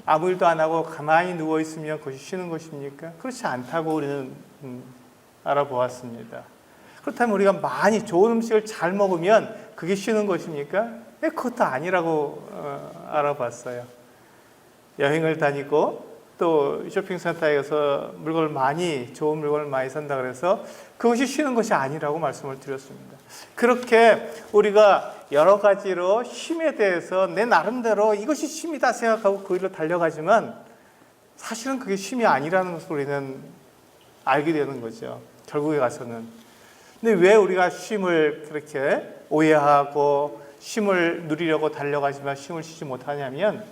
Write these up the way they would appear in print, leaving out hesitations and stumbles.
아무 일도 안 하고 가만히 누워 있으면 그것이 쉬는 것입니까? 그렇지 않다고 우리는 알아보았습니다. 그렇다면 우리가 많이 좋은 음식을 잘 먹으면 그게 쉬는 것입니까? 그것도 아니라고 알아봤어요. 여행을 다니고 또 쇼핑센터에 가서 좋은 물건을 많이 산다 그래서 그것이 쉬는 것이 아니라고 말씀을 드렸습니다. 그렇게 우리가 여러 가지로 쉼에 대해서 내 나름대로 이것이 쉼이다 생각하고 그 일로 달려가지만 사실은 그게 쉼이 아니라는 것을 우리는 알게 되는 거죠. 결국에 가서는. 근데 왜 우리가 쉼을 그렇게 오해하고 쉼을 누리려고 달려가지만 쉼을 쉬지 못하냐면,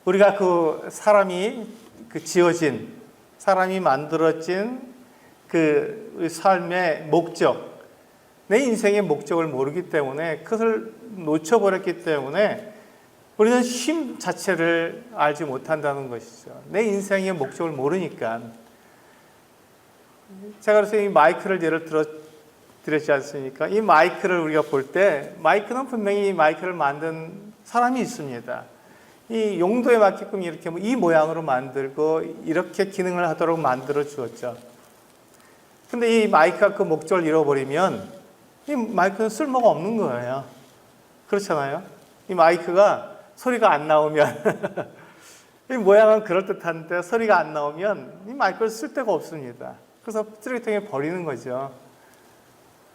우리가 사람이 만들어진 그 삶의 목적, 내 인생의 목적을 모르기 때문에, 그것을 놓쳐버렸기 때문에 우리는 쉼 자체를 알지 못한다는 것이죠. 내 인생의 목적을 모르니까. 제가 그래서 이 마이크를 예를 드렸지 않습니까? 이 마이크를 우리가 볼 때, 마이크는 분명히 이 마이크를 만든 사람이 있습니다. 이 용도에 맞게끔 이렇게 이 모양으로 만들고 이렇게 기능을 하도록 만들어 주었죠. 근데 이 마이크가 그 목적을 잃어버리면 이 마이크는 쓸모가 없는 거예요. 그렇잖아요? 이 마이크가 소리가 안 나오면 이 모양은 그럴듯한데 소리가 안 나오면 이 마이크를 쓸 데가 없습니다. 그래서 쓰레기통에 버리는 거죠.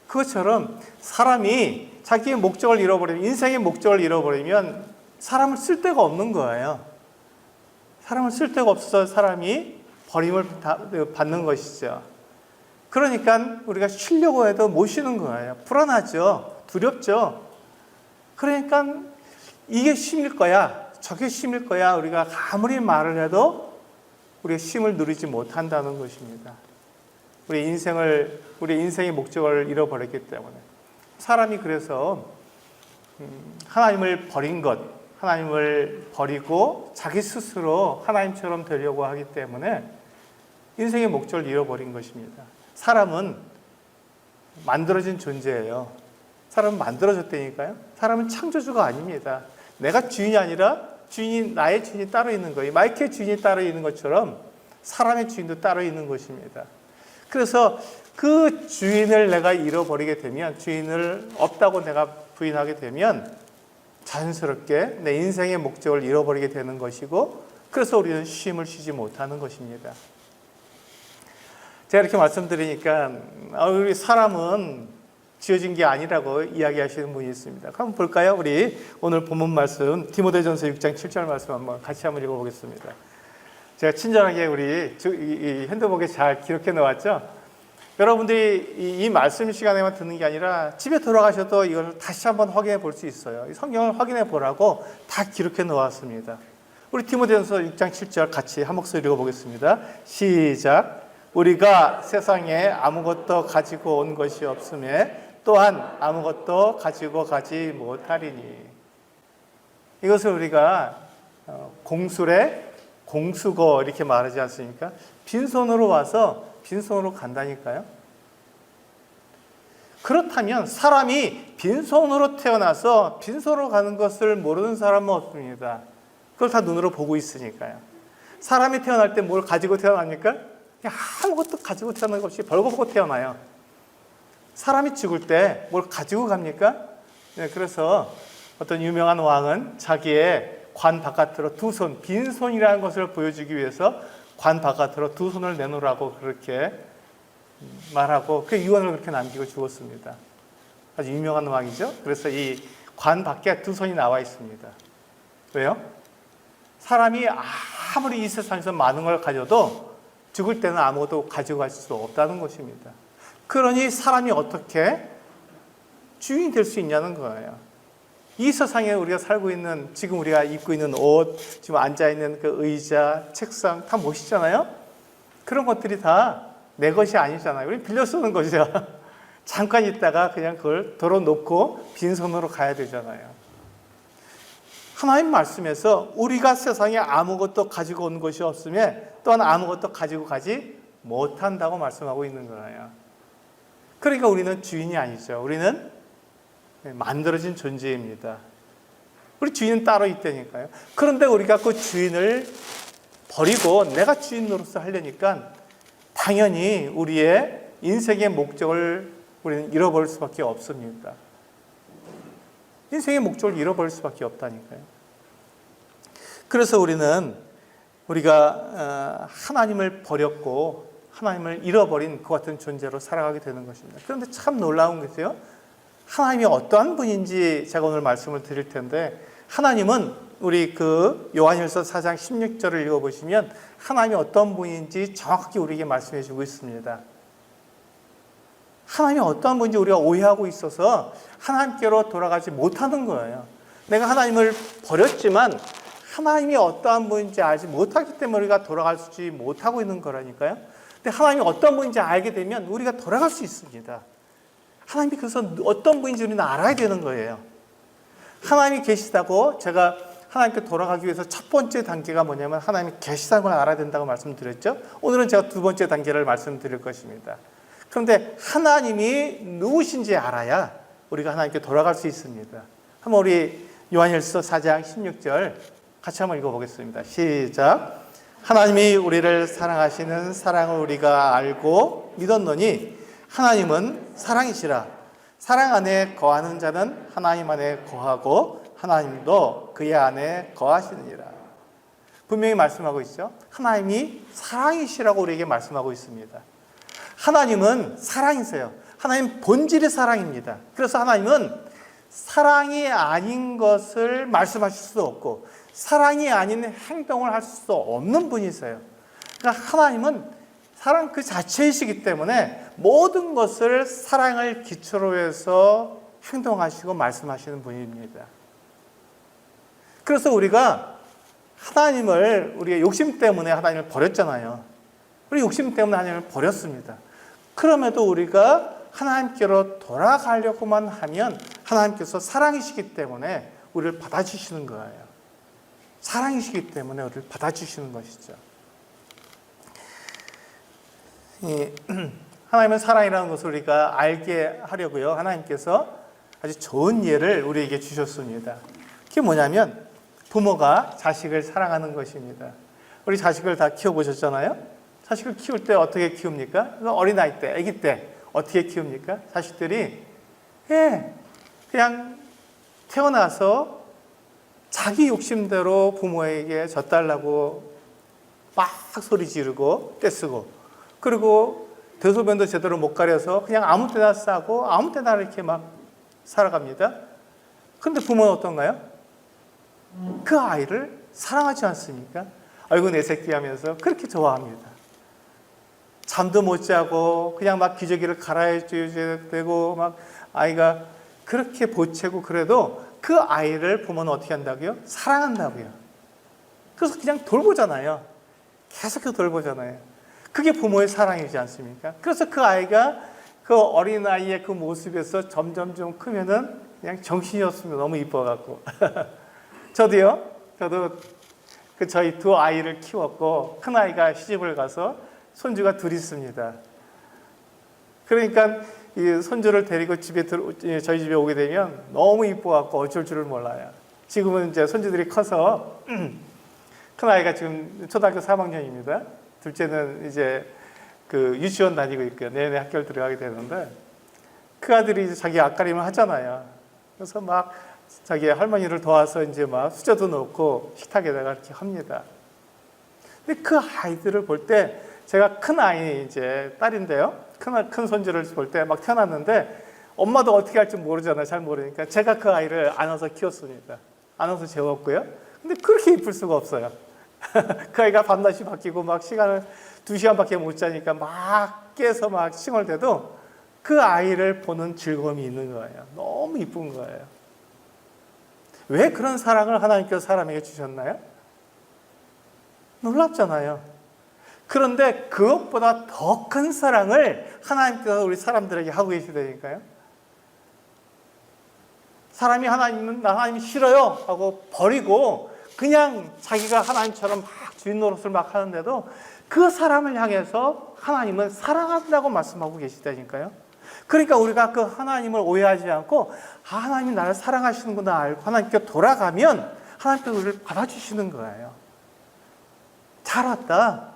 그것처럼 사람이 자기의 목적을 잃어버리면, 인생의 목적을 잃어버리면 사람을 쓸 데가 없는 거예요. 사람을 쓸 데가 없어서 사람이 버림을 받는 것이죠. 그러니까 우리가 쉬려고 해도 못 쉬는 거예요. 불안하죠. 두렵죠. 그러니까 이게 쉼일 거야, 저게 쉼일 거야, 우리가 아무리 말을 해도 우리가 쉼을 누리지 못한다는 것입니다. 우리 인생의 목적을 잃어버렸기 때문에. 사람이 그래서 하나님을 버리고 자기 스스로 하나님처럼 되려고 하기 때문에 인생의 목적을 잃어버린 것입니다. 사람은 만들어진 존재예요. 사람은 만들어졌다니까요. 사람은 창조주가 아닙니다. 내가 주인이 아니라 나의 주인이 따로 있는 거예요. 마이크의 주인이 따로 있는 것처럼 사람의 주인도 따로 있는 것입니다. 그래서 그 주인을 내가 잃어버리게 되면, 주인을 없다고 내가 부인하게 되면 자연스럽게 내 인생의 목적을 잃어버리게 되는 것이고, 그래서 우리는 쉼을 쉬지 못하는 것입니다. 제가 이렇게 말씀드리니까 우리 사람은 지어진 게 아니라고 이야기하시는 분이 있습니다. 한번 볼까요? 우리 오늘 본문 말씀 디모데전서 6장 7절 말씀 같이 한번 읽어보겠습니다. 제가 친절하게 우리 이 핸드북에 잘 기록해 놓았죠. 여러분들이 이 말씀 시간에만 듣는 게 아니라 집에 돌아가셔도 이걸 다시 한번 확인해 볼 수 있어요. 이 성경을 확인해 보라고 다 기록해 놓았습니다. 우리 디모데전서 6장 7절 같이 한 목소리 읽어보겠습니다. 시작. 우리가 세상에 아무것도 가지고 온 것이 없음에 또한 아무것도 가지고 가지 못하리니. 이것을 우리가 공수거 이렇게 말하지 않습니까? 빈손으로 와서 빈손으로 간다니까요. 그렇다면 사람이 빈손으로 태어나서 빈손으로 가는 것을 모르는 사람은 없습니다. 그걸 다 눈으로 보고 있으니까요. 사람이 태어날 때 뭘 가지고 태어납니까? 아무것도 가지고 태어나는 것 없이 벌거벗고 태어나요. 사람이 죽을 때 뭘 가지고 갑니까? 그래서 어떤 유명한 왕은 자기의 관 바깥으로 두 손, 빈손이라는 것을 보여주기 위해서 관 바깥으로 두 손을 내놓으라고 그렇게 말하고 그 유언을 그렇게 남기고 죽었습니다. 아주 유명한 왕이죠. 그래서 이 관 밖에 두 손이 나와 있습니다. 왜요? 사람이 아무리 이 세상에서 많은 걸 가져도 죽을 때는 아무것도 가지고 갈 수 없다는 것입니다. 그러니 사람이 어떻게 주인이 될 수 있냐는 거예요. 이 세상에 우리가 살고 있는, 지금 우리가 입고 있는 옷, 지금 앉아있는 그 의자, 책상 다 멋있잖아요? 그런 것들이 다 내 것이 아니잖아요. 우리 빌려 쓰는 것이죠. 잠깐 있다가 그냥 그걸 덜어놓고 빈손으로 가야 되잖아요. 하나님 말씀에서 우리가 세상에 아무것도 가지고 온 것이 없으면 또한 아무것도 가지고 가지 못한다고 말씀하고 있는 거예요. 그러니까 우리는 주인이 아니죠. 우리는 만들어진 존재입니다. 우리 주인은 따로 있다니까요. 그런데 우리가 그 주인을 버리고 내가 주인으로서 하려니까 당연히 우리의 인생의 목적을 우리는 잃어버릴 수밖에 없습니다. 인생의 목적을 잃어버릴 수밖에 없다니까요. 그래서 우리가 하나님을 버렸고 하나님을 잃어버린 그 같은 존재로 살아가게 되는 것입니다. 그런데 참 놀라운 것이요. 하나님이 어떠한 분인지 제가 오늘 말씀을 드릴 텐데, 하나님은 우리 그 요한일서 4장 16절을 읽어보시면 하나님이 어떤 분인지 정확하게 우리에게 말씀해 주고 있습니다. 하나님이 어떠한 분인지 우리가 오해하고 있어서 하나님께로 돌아가지 못하는 거예요. 내가 하나님을 버렸지만 하나님이 어떠한 분인지 알지 못하기 때문에 우리가 돌아가지 못하고 있는 거라니까요. 근데 하나님이 어떤 분인지 알게 되면 우리가 돌아갈 수 있습니다. 하나님이 그래서 어떤 분인지 우리는 알아야 되는 거예요. 하나님이 계시다고 제가 하나님께 돌아가기 위해서 첫 번째 단계가 뭐냐면 하나님이 계시다는 걸 알아야 된다고 말씀드렸죠. 오늘은 제가 두 번째 단계를 말씀드릴 것입니다. 그런데 하나님이 누구신지 알아야 우리가 하나님께 돌아갈 수 있습니다. 한번 우리 요한일서 4장 16절 같이 한번 읽어보겠습니다. 시작. 하나님이 우리를 사랑하시는 사랑을 우리가 알고 믿었노니 하나님은 사랑이시라. 사랑 안에 거하는 자는 하나님 안에 거하고 하나님도 그의 안에 거하시느니라. 분명히 말씀하고 있죠. 하나님이 사랑이시라고 우리에게 말씀하고 있습니다. 하나님은 사랑이세요. 하나님 본질이 사랑입니다. 그래서 하나님은 사랑이 아닌 것을 말씀하실 수 없고 사랑이 아닌 행동을 할 수 없는 분이세요. 그러니까 하나님은 사랑 그 자체이시기 때문에 모든 것을 사랑을 기초로 해서 행동하시고 말씀하시는 분입니다. 그래서 우리가 우리가 욕심 때문에 하나님을 버렸잖아요. 우리 욕심 때문에 하나님을 버렸습니다. 그럼에도 우리가 하나님께로 돌아가려고만 하면 하나님께서 사랑이시기 때문에 우리를 받아주시는 거예요. 사랑이시기 때문에 우리를 받아주시는 것이죠. 하나님은 사랑이라는 것을 우리가 알게 하려고요. 하나님께서 아주 좋은 예를 우리에게 주셨습니다. 그게 뭐냐면 부모가 자식을 사랑하는 것입니다. 우리 자식을 다 키워보셨잖아요. 자식을 키울 때 어떻게 키웁니까? 어린아이 때, 아기 때 어떻게 키웁니까? 자식들이 그냥 태어나서 자기 욕심대로 부모에게 져달라고 막 소리 지르고 떼쓰고, 그리고 대소변도 제대로 못 가려서 그냥 아무 때나 싸고 아무 때나 이렇게 막 살아갑니다. 그런데 부모는 어떤가요? 그 아이를 사랑하지 않습니까? 아이고 내 새끼 하면서 그렇게 좋아합니다. 잠도 못 자고 그냥 막 기저귀를 갈아줘야 되고 막 아이가 그렇게 보채고 그래도 그 아이를 부모는 어떻게 한다고요? 사랑한다고요. 그래서 그냥 돌보잖아요. 계속 돌보잖아요. 그게 부모의 사랑이지 않습니까? 그래서 그 아이가 그 어린아이의 그 모습에서 점점 좀 크면은 그냥 정신이 없으면 너무 이뻐갖고. 저도 저희 두 아이를 키웠고 큰아이가 시집을 가서 손주가 둘 있습니다. 그러니까 이 손주를 데리고 저희 집에 오게 되면 너무 이뻐갖고 어쩔 줄을 몰라요. 지금은 이제 손주들이 커서 큰아이가 지금 초등학교 3학년입니다. 둘째는 이제 그 유치원 다니고 있고요. 내년에 학교를 들어가게 되는데 그 아들이 이제 자기 앞가림을 하잖아요. 그래서 막 자기 할머니를 도와서 이제 막 수저도 넣고 식탁에다가 이렇게 합니다. 근데 그 아이들을 볼 때 제가 큰 아이 이제 딸인데요. 큰 손주를 볼 때 막 태어났는데 엄마도 어떻게 할지 모르잖아요. 잘 모르니까 제가 그 아이를 안아서 키웠습니다. 안아서 재웠고요. 근데 그렇게 이쁠 수가 없어요. 그 아이가 밤낮이 바뀌고 막 시간을 2시간밖에 못 자니까 막 깨서 막 칭얼대도 그 아이를 보는 즐거움이 있는 거예요. 너무 이쁜 거예요. 왜 그런 사랑을 하나님께서 사람에게 주셨나요? 놀랍잖아요. 그런데 그것보다 더 큰 사랑을 하나님께서 우리 사람들에게 하고 계시다니까요. 사람이 하나님 싫어요 하고 버리고 그냥 자기가 하나님처럼 막 주인 노릇을 막 하는데도 그 사람을 향해서 하나님은 사랑한다고 말씀하고 계시다니까요. 그러니까 우리가 그 하나님을 오해하지 않고 하나님이 나를 사랑하시는구나 알고 하나님께 돌아가면 하나님께서 우리를 받아주시는 거예요. 잘 왔다.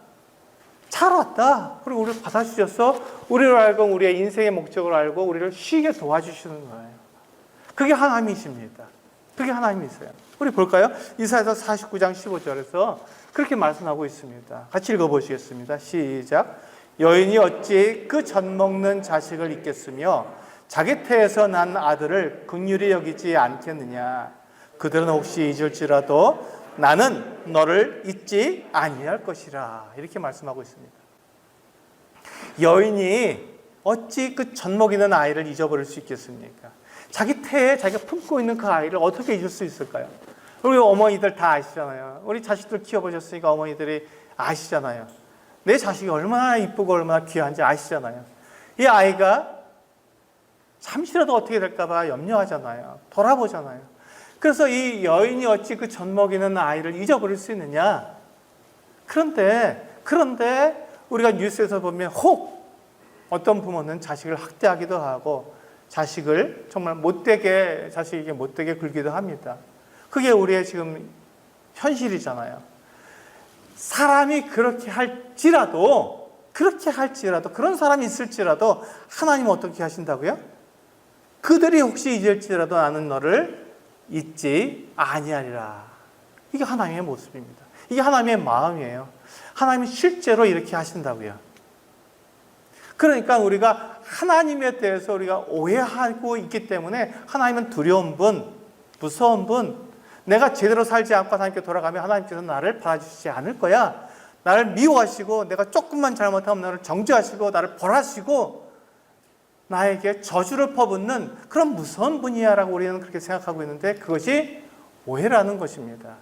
잘 왔다. 그리고 우리를 받아주셔서 우리를 알고 우리의 인생의 목적을 알고 우리를 쉬게 도와주시는 거예요. 그게 하나님이십니다. 그게 하나님이세요. 우리 볼까요? 이사야서 49장 15절에서 그렇게 말씀하고 있습니다. 같이 읽어보시겠습니다. 시작. 여인이 어찌 그 젖먹는 자식을 잊겠으며 자기 태에서 난 아들을 긍휼히 여기지 않겠느냐. 그들은 혹시 잊을지라도 나는 너를 잊지 아니할 것이라. 이렇게 말씀하고 있습니다. 여인이 어찌 그 젖먹이는 아이를 잊어버릴 수 있겠습니까? 자기 태에 자기가 품고 있는 그 아이를 어떻게 잊을 수 있을까요? 우리 어머니들 다 아시잖아요. 우리 자식들 키워보셨으니까 어머니들이 아시잖아요. 내 자식이 얼마나 이쁘고 얼마나 귀한지 아시잖아요. 이 아이가 잠시라도 어떻게 될까 봐 염려하잖아요. 돌아보잖아요. 그래서 이 여인이 어찌 그 젖먹이는 아이를 잊어버릴 수 있느냐? 그런데 우리가 뉴스에서 보면 혹 어떤 부모는 자식을 학대하기도 하고 자식을 정말 자식에게 못되게 굴기도 합니다. 그게 우리의 지금 현실이잖아요. 사람이 그렇게 할지라도 그런 사람이 있을지라도 하나님은 어떻게 하신다고요? 그들이 혹시 잊을지라도 나는 너를 잊지 아니하리라. 이게 하나님의 모습입니다. 이게 하나님의 마음이에요. 하나님이 실제로 이렇게 하신다고요. 그러니까 우리가 하나님에 대해서 우리가 오해하고 있기 때문에 하나님은 두려운 분, 무서운 분, 내가 제대로 살지 않고 하나님께 돌아가면 하나님께서 나를 받아주시지 않을 거야. 나를 미워하시고 내가 조금만 잘못하면 나를 정죄하시고 나를 벌하시고 나에게 저주를 퍼붓는 그런 무서운 분이야 라고 우리는 그렇게 생각하고 있는데 그것이 오해라는 것입니다.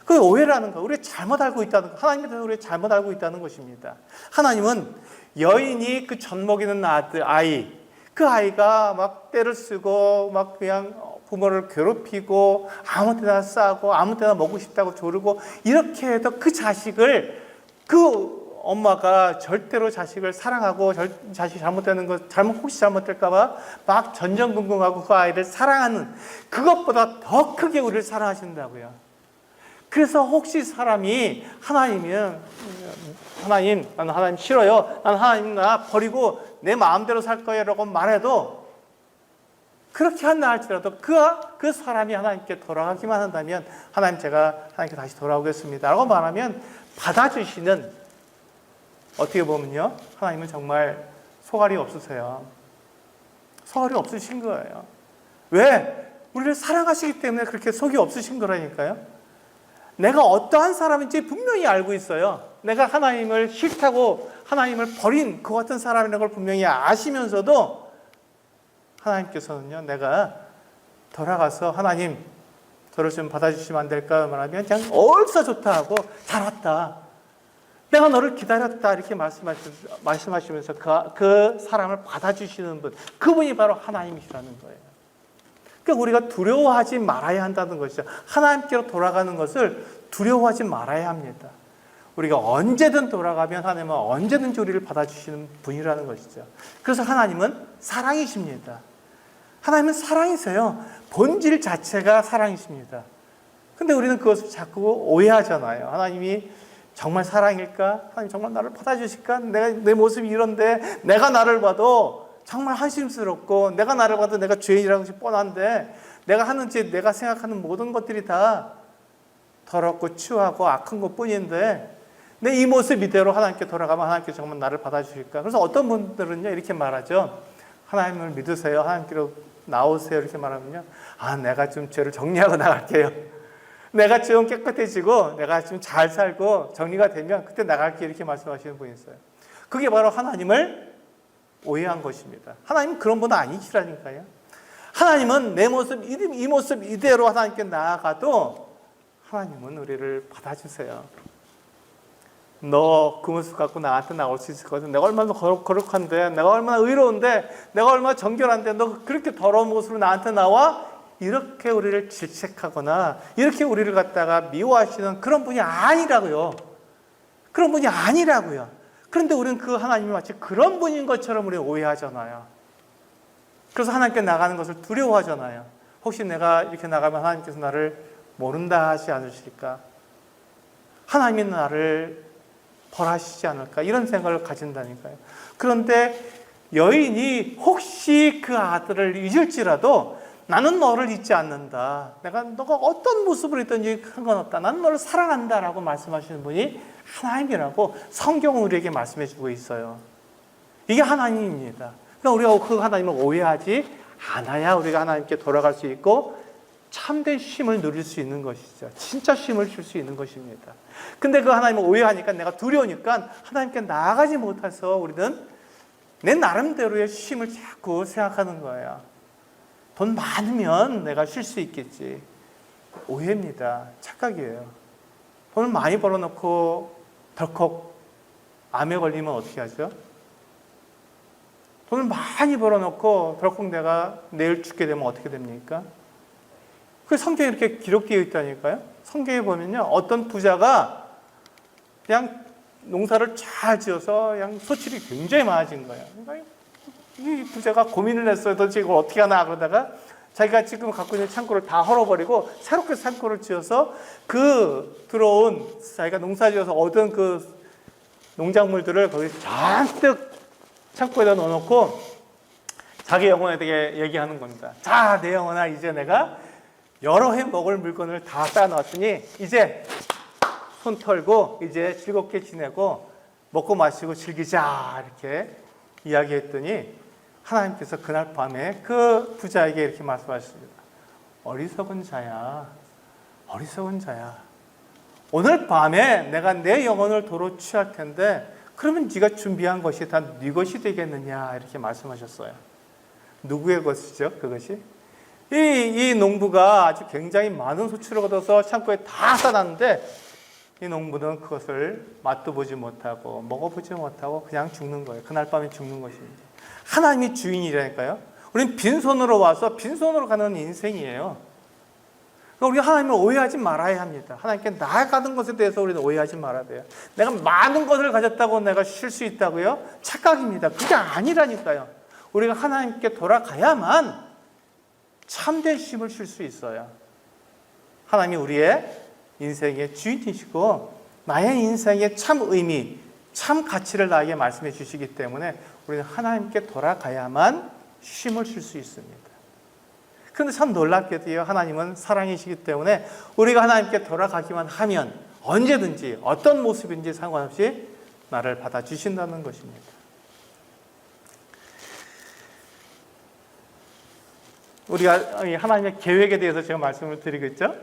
그 오해라는 거, 우리가 잘못 알고 있다는 거, 하나님에 대해서 우리가 잘못 알고 있다는 것입니다. 하나님은 여인이 그 젖먹이는 아이, 그 아이가 막 때를 쓰고 막 그냥 부모를 괴롭히고 아무 데나 싸고 아무 데나 먹고 싶다고 조르고 이렇게 해도 그 자식을 그 엄마가 절대로 자식을 사랑하고 자식이 잘못되는 것 혹시 잘못될까 봐 막 전전긍긍하고 그 아이를 사랑하는 그것보다 더 크게 우리를 사랑하신다고요. 그래서 혹시 사람이 하나님 나는 하나님 싫어요. 나는 하나님 나 버리고 내 마음대로 살 거예요 라고 말해도 그렇게 한다 할지라도 그 사람이 하나님께 돌아가기만 한다면 하나님 제가 하나님께 다시 돌아오겠습니다 라고 말하면 받아주시는 어떻게 보면요 하나님은 정말 소갈이 없으세요. 소갈이 없으신 거예요. 왜? 우리를 사랑하시기 때문에 그렇게 속이 없으신 거라니까요. 내가 어떠한 사람인지 분명히 알고 있어요. 내가 하나님을 싫다고 하나님을 버린 그 같은 사람이라는 걸 분명히 아시면서도 하나님께서는요 내가 돌아가서 하나님 저를 좀 받아주시면 안 될까 말하면 그냥 얼싸 좋다 하고 잘 왔다. 내가 너를 기다렸다 이렇게 말씀하시면서 그 사람을 받아주시는 분 그분이 바로 하나님이시라는 거예요. 그러니까 우리가 두려워하지 말아야 한다는 것이죠. 하나님께로 돌아가는 것을 두려워하지 말아야 합니다. 우리가 언제든 돌아가면 하나님은 언제든지 우리를 받아주시는 분이라는 것이죠. 그래서 하나님은 사랑이십니다. 하나님은 사랑이세요. 본질 자체가 사랑이십니다. 근데 우리는 그것을 자꾸 오해하잖아요. 하나님이 정말 사랑일까? 하나님 정말 나를 받아주실까? 내 모습이 이런데 내가 나를 봐도 정말 한심스럽고 내가 나를 봐도 내가 죄인이라는 것이 뻔한데 내가 생각하는 모든 것들이 다 더럽고 추하고 악한 것뿐인데 내 이 모습 이대로 하나님께 돌아가면 하나님께 정말 나를 받아주실까? 그래서 어떤 분들은요 이렇게 말하죠. 하나님을 믿으세요. 하나님께로 나오세요. 이렇게 말하면요. 내가 좀 죄를 정리하고 나갈게요. 내가 좀 깨끗해지고 내가 좀 잘 살고 정리가 되면 그때 나갈게 이렇게 말씀하시는 분이 있어요. 그게 바로 하나님을 오해한 것입니다. 하나님은 그런 분 아니시라니까요. 하나님은 내 모습 이 모습 이대로 하나님께 나아가도 하나님은 우리를 받아주세요. 너 그 모습 갖고 나한테 나올 수 있을 거든. 내가 얼마나 거룩한데, 내가 얼마나 의로운데, 내가 얼마나 정결한데 너 그렇게 더러운 모습으로 나한테 나와? 이렇게 우리를 질책하거나 이렇게 우리를 갖다가 미워하시는 그런 분이 아니라고요. 그런 분이 아니라고요. 그런데 우리는 그 하나님이 마치 그런 분인 것처럼 우리 오해하잖아요. 그래서 하나님께 나가는 것을 두려워하잖아요. 혹시 내가 이렇게 나가면 하나님께서 나를 모른다 하지 않으실까? 하나님이 나를 벌하시지 않을까? 이런 생각을 가진다니까요. 그런데 여인이 혹시 그 아들을 잊을지라도 나는 너를 잊지 않는다. 너가 어떤 모습으로 있든지 상관없다. 나는 너를 사랑한다라고 말씀하시는 분이 하나님이라고 성경은 우리에게 말씀해 주고 있어요. 이게 하나님입니다. 그러니까 우리가 그 하나님을 오해하지 않아야 우리가 하나님께 돌아갈 수 있고 참된 쉼을 누릴 수 있는 것이죠. 진짜 쉼을 줄 수 있는 것입니다. 근데 그 하나님을 오해하니까 내가 두려우니까 하나님께 나아가지 못해서 우리는 내 나름대로의 쉼을 자꾸 생각하는 거예요. 돈 많으면 내가 쉴 수 있겠지. 오해입니다. 착각이에요. 돈을 많이 벌어놓고 덜컥 암에 걸리면 어떻게 하죠? 돈을 많이 벌어놓고 덜컥 내가 내일 죽게 되면 어떻게 됩니까? 그 성경에 이렇게 기록되어 있다니까요. 성경에 보면요, 어떤 부자가 그냥 농사를 잘 지어서 그냥 소출이 굉장히 많아진 거예요. 그러니까 이 부자가 고민을 했어요. 도대체 이걸 어떻게 하나 그러다가 자기가 지금 갖고 있는 창고를 다 헐어버리고 새롭게 창고를 지어서 그 들어온 자기가 농사지어서 얻은 그 농작물들을 거기 잔뜩 창고에다 넣어놓고 자기 영혼에게 얘기하는 겁니다. 자, 내 영혼아, 이제 내가 여러 해 먹을 물건을 다 쌓아놨으니 이제 손 털고 이제 즐겁게 지내고 먹고 마시고 즐기자, 이렇게 이야기했더니 하나님께서 그날 밤에 그 부자에게 이렇게 말씀하십니다. 어리석은 자야, 어리석은 자야. 오늘 밤에 내가 내 영혼을 도로 취할 텐데 그러면 네가 준비한 것이 다 네 것이 되겠느냐, 이렇게 말씀하셨어요. 누구의 것이죠, 그것이? 이 농부가 아주 굉장히 많은 소출을 얻어서 창고에 다 쌓았는데 이 농부는 그것을 맛도 보지 못하고 먹어보지 못하고 그냥 죽는 거예요. 그날 밤에 죽는 것입니다. 하나님이 주인이라니까요. 우리는 빈손으로 와서 빈손으로 가는 인생이에요. 우리 하나님을 오해하지 말아야 합니다. 하나님께 나아가는 것에 대해서 우리는 오해하지 말아야 돼요. 내가 많은 것을 가졌다고 내가 쉴 수 있다고요? 착각입니다. 그게 아니라니까요. 우리가 하나님께 돌아가야만 참된 쉼을 쉴 수 있어요. 하나님이 우리의 인생의 주인이시고 나의 인생의 참 의미, 참 가치를 나에게 말씀해 주시기 때문에 우리는 하나님께 돌아가야만 쉼을 쉴 수 있습니다. 그런데 참 놀랍게도요, 하나님은 사랑이시기 때문에 우리가 하나님께 돌아가기만 하면 언제든지 어떤 모습인지 상관없이 나를 받아주신다는 것입니다. 우리가 하나님의 계획에 대해서 제가 말씀을 드리고 있죠.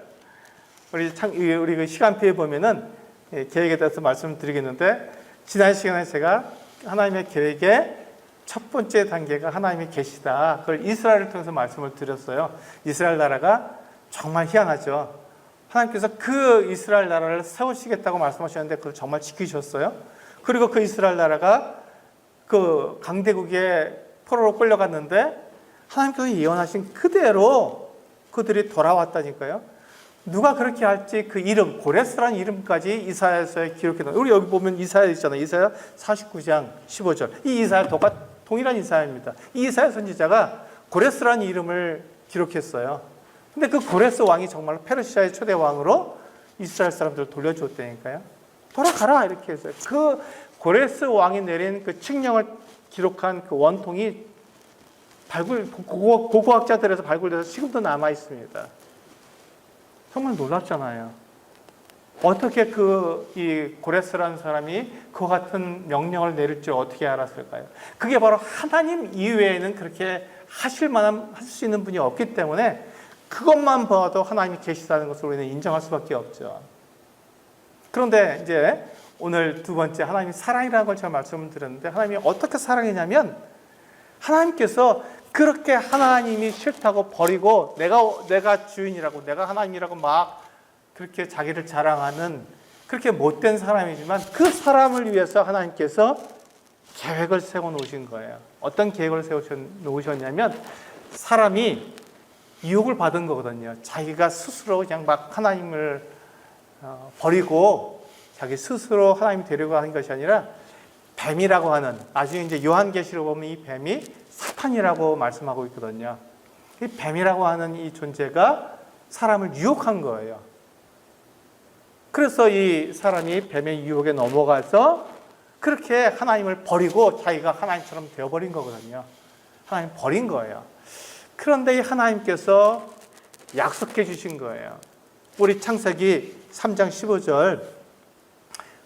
우리 그 시간표에 보면은 계획에 대해서 말씀을 드리겠는데, 지난 시간에 제가 하나님의 계획의 첫 번째 단계가 하나님의 계시다. 그걸 이스라엘을 통해서 말씀을 드렸어요. 이스라엘 나라가 정말 희한하죠. 하나님께서 그 이스라엘 나라를 세우시겠다고 말씀하셨는데 그걸 정말 지키셨어요. 그리고 그 이스라엘 나라가 그 강대국의 포로로 끌려갔는데 하나님께서 예언하신 그대로 그들이 돌아왔다니까요. 누가 그렇게 할지 그 이름, 고레스라는 이름까지 이사야서에 기록해놓은, 우리 여기 보면 이사야 있잖아요. 이사야 49장 15절. 이 이사야 동일한 이사야입니다. 이 이사야 선지자가 고레스라는 이름을 기록했어요. 근데 그 고레스 왕이 정말 페르시아의 초대 왕으로 이스라엘 사람들을 돌려줬다니까요. 돌아가라, 이렇게 했어요. 그 고레스 왕이 내린 그 칙령을 기록한 그 원통이 고고학자들에서 발굴돼서 지금도 남아 있습니다. 정말 놀랍잖아요. 어떻게 이 고레스라는 사람이 그 같은 명령을 내릴 줄 어떻게 알았을까요? 그게 바로 하나님 이외에는 그렇게 할 수 있는 분이 없기 때문에 그것만 봐도 하나님이 계시다는 것을 우리는 인정할 수밖에 없죠. 그런데 이제 오늘 두 번째, 하나님이 사랑이라는 걸 제가 말씀을 드렸는데, 하나님이 어떻게 사랑이냐면, 하나님께서 그렇게 하나님이 싫다고 버리고 내가 주인이라고, 내가 하나님이라고 막 그렇게 자기를 자랑하는 그렇게 못된 사람이지만 그 사람을 위해서 하나님께서 계획을 세워 놓으신 거예요. 어떤 계획을 세워 놓으셨냐면, 사람이 유혹을 받은 거거든요. 자기가 스스로 그냥 막 하나님을 버리고 자기 스스로 하나님 되려고 하는 것이 아니라 뱀이라고 하는, 나중에 이제 요한계시록 보면 이 뱀이 사탄이라고 말씀하고 있거든요. 이 뱀이라고 하는 이 존재가 사람을 유혹한 거예요. 그래서 이 사람이 뱀의 유혹에 넘어가서 그렇게 하나님을 버리고 자기가 하나님처럼 되어버린 거거든요. 하나님 버린 거예요. 그런데 이 하나님께서 약속해 주신 거예요. 우리 창세기 3장 15절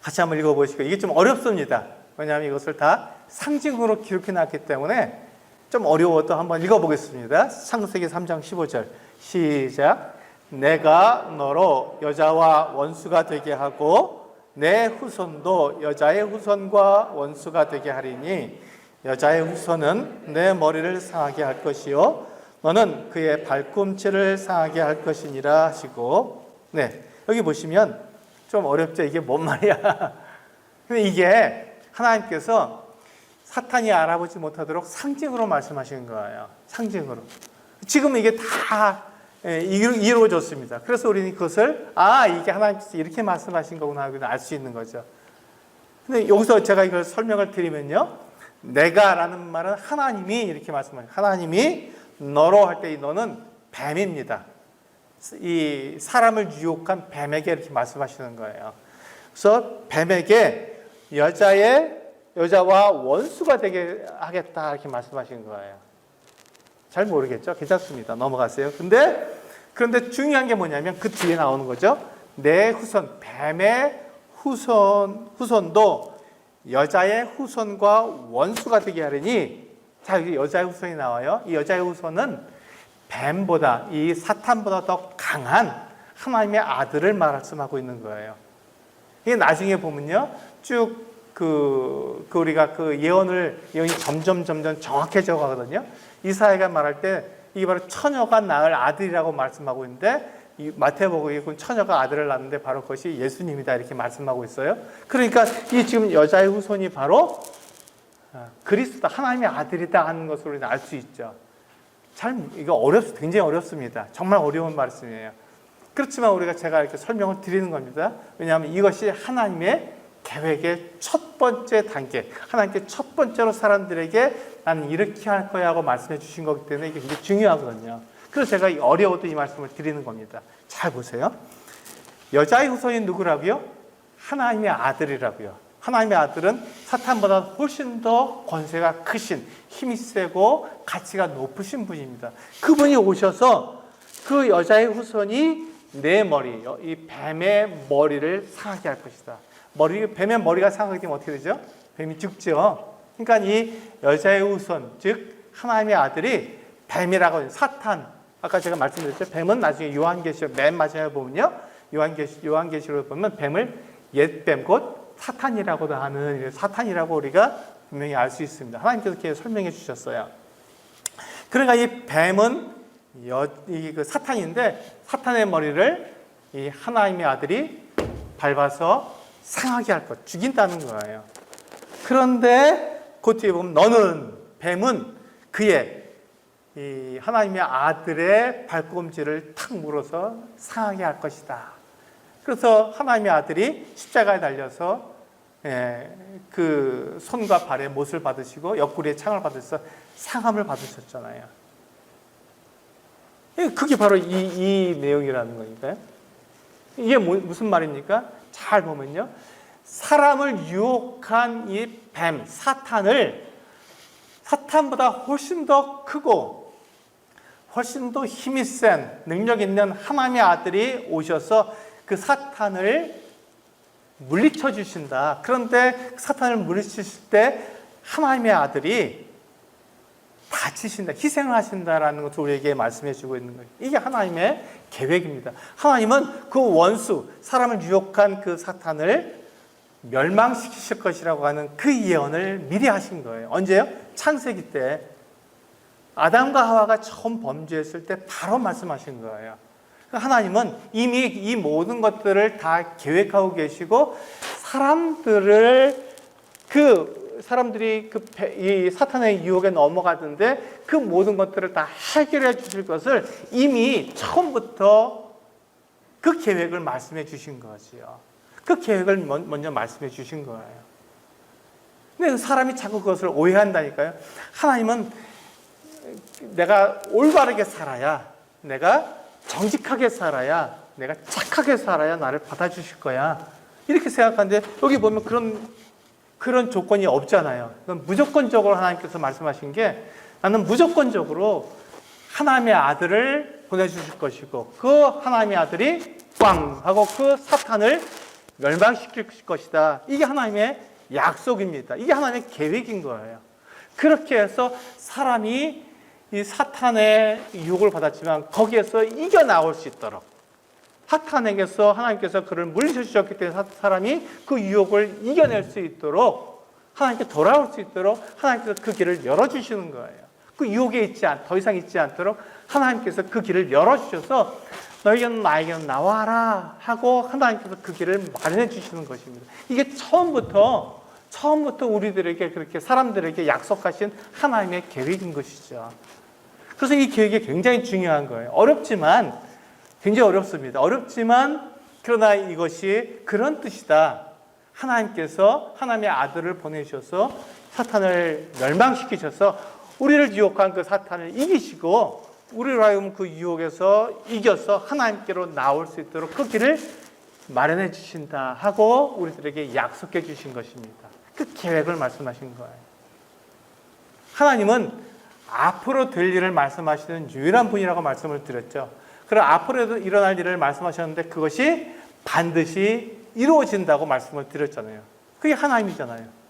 같이 한번 읽어보시고, 이게 좀 어렵습니다. 왜냐하면 이것을 다 상징으로 기록해 놨기 때문에 좀 어려워도 한번 읽어보겠습니다. 창세기 3장 15절 시작. 내가 너로 여자와 원수가 되게 하고 내 후손도 여자의 후손과 원수가 되게 하리니 여자의 후손은 내 머리를 상하게 할 것이요 너는 그의 발꿈치를 상하게 할 것이니라 하시고, 네, 여기 보시면 좀 어렵죠. 이게 뭔 말이야. 근데 이게 하나님께서 사탄이 알아보지 못하도록 상징으로 말씀하시는 거예요. 상징으로. 지금 이게 다 이루어졌습니다. 그래서 우리는 그것을 이게 하나님께서 이렇게 말씀하신 거구나 하고 알 수 있는 거죠. 근데 여기서 제가 이걸 설명을 드리면요, 내가라는 말은 하나님이 이렇게 말씀하세요. 하나님이 너로 할 때 이 너는 뱀입니다. 이 사람을 유혹한 뱀에게 이렇게 말씀하시는 거예요. 그래서 뱀에게 여자와 원수가 되게 하겠다 이렇게 말씀하신 거예요. 잘 모르겠죠? 괜찮습니다. 넘어가세요. 그런데 중요한 게 뭐냐면 그 뒤에 나오는 거죠. 내 후손, 뱀의 후손도 여자의 후손과 원수가 되게 하려니, 자, 여기 여자의 후손이 나와요. 이 여자의 후손은 뱀보다, 이 사탄보다 더 강한 하나님의 아들을 말씀하고 있는 거예요. 이게 나중에 보면요, 쭉 우리가 그 예언이 점점 정확해져 가거든요. 이사야가 말할 때 이게 바로 처녀가 낳을 아들이라고 말씀하고 있는데, 이 마태복음에 본 처녀가 아들을 낳는데 바로 그것이 예수님이다 이렇게 말씀하고 있어요. 그러니까 이 지금 여자의 후손이 바로 그리스도다, 하나님의 아들이다 하는 것을 우리는 알 수 있죠. 이거 굉장히 어렵습니다. 정말 어려운 말씀이에요. 그렇지만 제가 이렇게 설명을 드리는 겁니다. 왜냐하면 이것이 하나님의 계획의 첫 번째 단계, 하나님께 첫 번째로 사람들에게 나는 이렇게 할 거야 하고 말씀해 주신 거기 때문에 이게 굉장히 중요하거든요. 그래서 제가 어려워도 이 말씀을 드리는 겁니다. 잘 보세요. 여자의 후손이 누구라고요? 하나님의 아들이라고요. 하나님의 아들은 사탄보다 훨씬 더 권세가 크신, 힘이 세고 가치가 높으신 분입니다. 그분이 오셔서 그 여자의 후손이 내 머리, 이 뱀의 머리를 상하게 할 것이다. 뱀의 머리가 상하게 되면 어떻게 되죠? 뱀이 죽죠. 그러니까 이 여자의 후손, 즉 하나님의 아들이 뱀이라고, 사탄, 아까 제가 말씀드렸죠. 뱀은 나중에 요한계시록 맨 마지막에 보면요, 요한계시록을 보면 뱀을 옛뱀 곧 사탄이라고도 하는, 사탄이라고 우리가 분명히 알 수 있습니다. 하나님께서 이렇게 설명해 주셨어요. 그러니까 이 뱀은 그 사탄인데, 사탄의 머리를 이 하나님의 아들이 밟아서 상하게 할 것, 죽인다는 거예요. 그런데 그 뒤에 보면 뱀은 그의 이 하나님의 아들의 발꿈치를 탁 물어서 상하게 할 것이다. 그래서 하나님의 아들이 십자가에 달려서 그 손과 발에 못을 받으시고 옆구리에 창을 받으셔서 상함을 받으셨잖아요. 그게 바로 이 내용이라는 거니까요. 이게 무슨 말입니까? 잘 보면요, 사람을 유혹한 이 뱀, 사탄보다 훨씬 더 크고 훨씬 더 힘이 센, 능력 있는 하나님의 아들이 오셔서 그 사탄을 물리쳐 주신다. 그런데 사탄을 물리치실 때 하나님의 아들이 다치신다, 희생을 하신다라는 것을 우리에게 말씀해 주고 있는 거예요. 이게 하나님의 계획입니다. 하나님은 그 원수, 사람을 유혹한 그 사탄을 멸망시키실 것이라고 하는 그 예언을 미리 하신 거예요. 언제요? 창세기 때 아담과 하와가 처음 범죄했을 때 바로 말씀하신 거예요. 하나님은 이미 이 모든 것들을 다 계획하고 계시고, 사람들이 이 사탄의 유혹에 넘어가던데 그 모든 것들을 다 해결해 주실 것을 이미 처음부터 그 계획을 말씀해 주신 거지요. 그 계획을 먼저 말씀해 주신 거예요. 근데 사람이 자꾸 그것을 오해한다니까요. 하나님은 내가 올바르게 살아야, 내가 정직하게 살아야, 내가 착하게 살아야 나를 받아주실 거야. 이렇게 생각하는데 여기 보면 그런 조건이 없잖아요. 그건 무조건적으로 하나님께서 말씀하신 게 나는 무조건적으로 하나님의 아들을 보내주실 것이고 그 하나님의 아들이 꽝 하고 그 사탄을 멸망시킬 것이다. 이게 하나님의 약속입니다. 이게 하나님의 계획인 거예요. 그렇게 해서 사람이 이 사탄의 유혹을 받았지만 거기에서 이겨나올 수 있도록 사탄에게서 하나님께서 그를 물리쳐주셨기 때문에 사람이 그 유혹을 이겨낼 수 있도록 하나님께 돌아올 수 있도록 하나님께서 그 길을 열어주시는 거예요. 그 유혹에 더 이상 있지 않도록 하나님께서 그 길을 열어주셔서 너희는 나에게는 나와라 하고 하나님께서 그 길을 마련해 주시는 것입니다. 이게 처음부터 우리들에게 그렇게 사람들에게 약속하신 하나님의 계획인 것이죠. 그래서 이 계획이 굉장히 중요한 거예요. 어렵지만 굉장히 어렵습니다. 어렵지만 그러나 이것이 그런 뜻이다. 하나님께서 하나님의 아들을 보내셔서 사탄을 멸망시키셔서 우리를 유혹한 그 사탄을 이기시고 우리로 하여금 그 유혹에서 이겨서 하나님께로 나올 수 있도록 그 길을 마련해 주신다 하고 우리들에게 약속해 주신 것입니다. 그 계획을 말씀하신 거예요. 하나님은 앞으로 될 일을 말씀하시는 유일한 분이라고 말씀을 드렸죠. 그럼 앞으로 일어날 일을 말씀하셨는데 그것이 반드시 이루어진다고 말씀을 드렸잖아요. 그게 하나님이잖아요.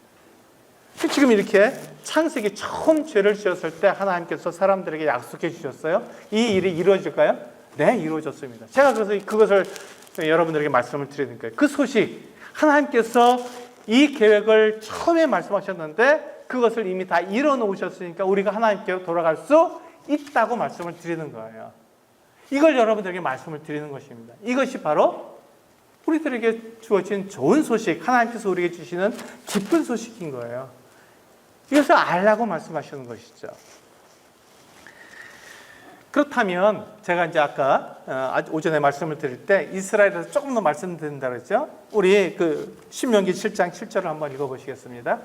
지금 이렇게 창세기 처음 죄를 지었을 때 하나님께서 사람들에게 약속해 주셨어요. 이 일이 이루어질까요? 네, 이루어졌습니다. 제가 그래서 그것을 여러분들에게 말씀을 드리는 거예요. 그 소식, 하나님께서 이 계획을 처음에 말씀하셨는데 그것을 이미 다 이뤄놓으셨으니까 우리가 하나님께로 돌아갈 수 있다고 말씀을 드리는 거예요. 이걸 여러분들에게 말씀을 드리는 것입니다. 이것이 바로 우리들에게 주어진 좋은 소식, 하나님께서 우리에게 주시는 기쁜 소식인 거예요. 이것을 알라고 말씀하시는 것이죠. 그렇다면 제가 이제 아까 오전에 말씀을 드릴 때 이스라엘에서 조금 더 말씀드린다 그랬죠. 우리 그 신명기 7장 7절을 한번 읽어보시겠습니다.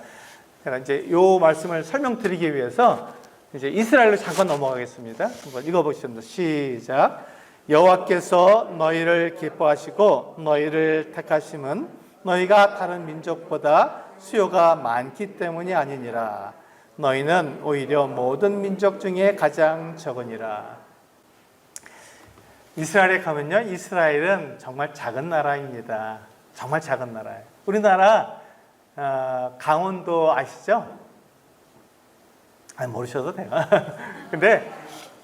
제가 이제 이 말씀을 설명드리기 위해서 이제 이스라엘로 잠깐 넘어가겠습니다. 한번 읽어보시죠. 시작. 여호와께서 너희를 기뻐하시고 너희를 택하심은 너희가 다른 민족보다 수요가 많기 때문이 아니니라. 너희는 오히려 모든 민족 중에 가장 적으니라. 이스라엘에 가면요, 이스라엘은 정말 작은 나라입니다. 정말 작은 나라예요. 우리나라 강원도 아시죠? 아니, 모르셔도 돼요. 근데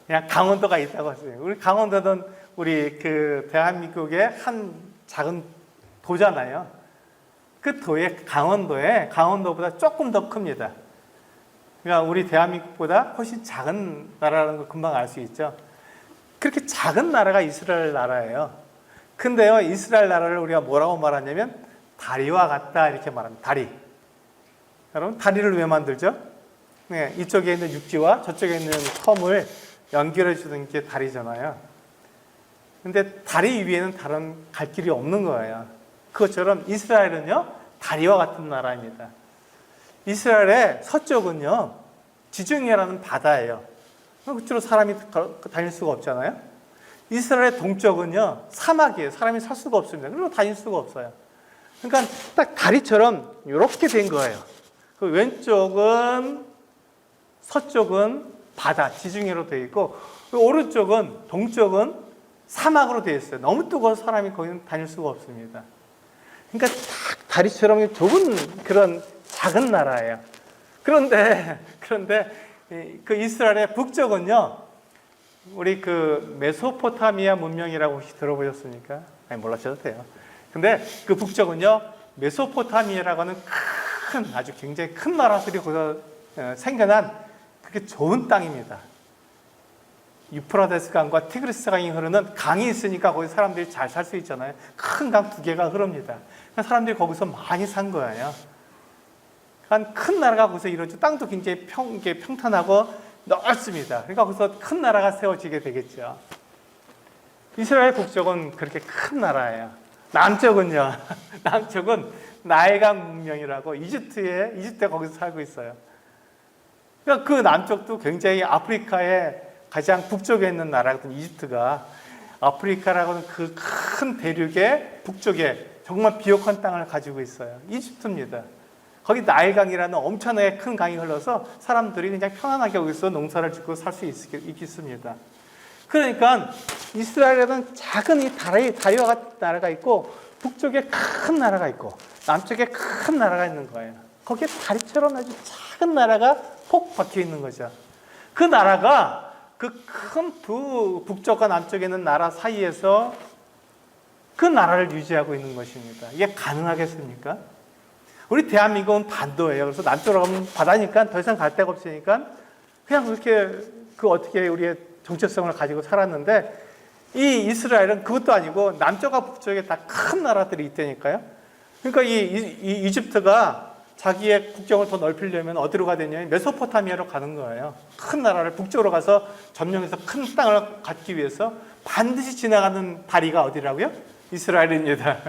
그냥 강원도가 있다고 하세요. 우리 강원도는 우리 그 대한민국의 한 작은 도잖아요. 그 도에 강원도보다 조금 더 큽니다. 그러니까 우리 대한민국보다 훨씬 작은 나라라는 걸 금방 알 수 있죠. 그렇게 작은 나라가 이스라엘 나라예요. 근데요, 이스라엘 나라를 우리가 뭐라고 말하냐면 다리와 같다 이렇게 말합니다. 다리. 여러분, 다리를 왜 만들죠? 네, 이쪽에 있는 육지와 저쪽에 있는 섬을 연결해 주는 게 다리잖아요. 근데 다리 위에는 다른 갈 길이 없는 거예요. 그것처럼 이스라엘은요, 다리와 같은 나라입니다. 이스라엘의 서쪽은요, 지중해라는 바다예요. 그쪽으로 사람이 다닐 수가 없잖아요. 이스라엘의 동쪽은요, 사막이에요. 사람이 살 수가 없습니다. 그리고 다닐 수가 없어요. 그러니까 딱 다리처럼 이렇게 된 거예요. 그 왼쪽은, 서쪽은 바다, 지중해로 되어 있고, 오른쪽은, 동쪽은 사막으로 되어 있어요. 너무 뜨거워서 사람이 거기는 다닐 수가 없습니다. 그러니까 딱 다리처럼 좁은 그런 작은 나라예요. 그런데 그 이스라엘의 북쪽은요, 우리 그 메소포타미아 문명이라고 혹시 들어보셨습니까? 아니, 몰라셔도 돼요. 근데 그 북쪽은요, 메소포타미아라고 하는 아주 굉장히 큰 나라들이 거기서 생겨난 그렇게 좋은 땅입니다. 유프라데스 강과 티그리스 강이 흐르는 강이 있으니까 거기 사람들이 잘 살 수 있잖아요. 큰 강 2개가 흐릅니다. 사람들이 거기서 많이 산 거예요. 큰 나라가 거기서 이루어지고 땅도 굉장히 평탄하고 넓습니다. 그러니까 거기서 큰 나라가 세워지게 되겠죠. 이스라엘 북쪽은 그렇게 큰 나라예요. 남쪽은요. 남쪽은 나일강 문명이라고 이집트에 거기서 살고 있어요. 그러니까 그 남쪽도 굉장히 아프리카의 가장 북쪽에 있는 나라거든. 이집트가 아프리카라고는 그 큰 대륙의 북쪽에 정말 비옥한 땅을 가지고 있어요. 이집트입니다. 거기 나일강이라는 엄청나게 큰 강이 흘러서 사람들이 그냥 편안하게 여기서 농사를 짓고 살 수 있습니다. 그러니까 이스라엘에는 작은 이 다리와 같은 나라가 있고 북쪽에 큰 나라가 있고 남쪽에 큰 나라가 있는 거예요. 거기에 다리처럼 아주 작은 나라가 폭 박혀 있는 거죠. 그 나라가 그 큰 두 북쪽과 남쪽에 있는 나라 사이에서 그 나라를 유지하고 있는 것입니다. 이게 가능하겠습니까? 우리 대한민국은 반도예요. 그래서 남쪽으로 가면 바다니까 더 이상 갈 데가 없으니까 그냥 그렇게 어떻게 우리의 정체성을 가지고 살았는데 이 이스라엘은 그것도 아니고 남쪽과 북쪽에 다 큰 나라들이 있다니까요. 그러니까 이 이집트가 자기의 국경을 더 넓히려면 어디로 가야 되냐면 메소포타미아로 가는 거예요. 큰 나라를 북쪽으로 가서 점령해서 큰 땅을 갖기 위해서 반드시 지나가는 다리가 어디라고요? 이스라엘입니다.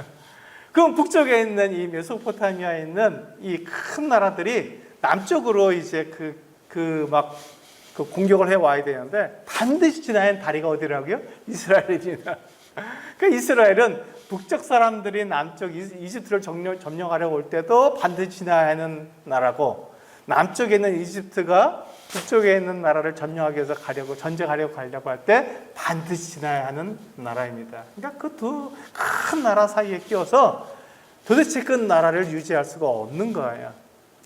그럼 북쪽에 있는 이 메소포타미아에 있는 이 큰 나라들이 남쪽으로 이제 그 공격을 해 와야 되는데 반드시 지나야 하는 다리가 어디라고요? 이스라엘입니다. 그러니까 이스라엘은 북쪽 사람들이 남쪽 이집트를 점령하려고 올 때도 반드시 지나야 하는 나라고, 남쪽에 있는 이집트가 북쪽에 있는 나라를 점령하기 위해서 전쟁하려고 할 때 반드시 지나야 하는 나라입니다. 그러니까 그 두 큰 나라 사이에 끼어서 도대체 그 나라를 유지할 수가 없는 거예요.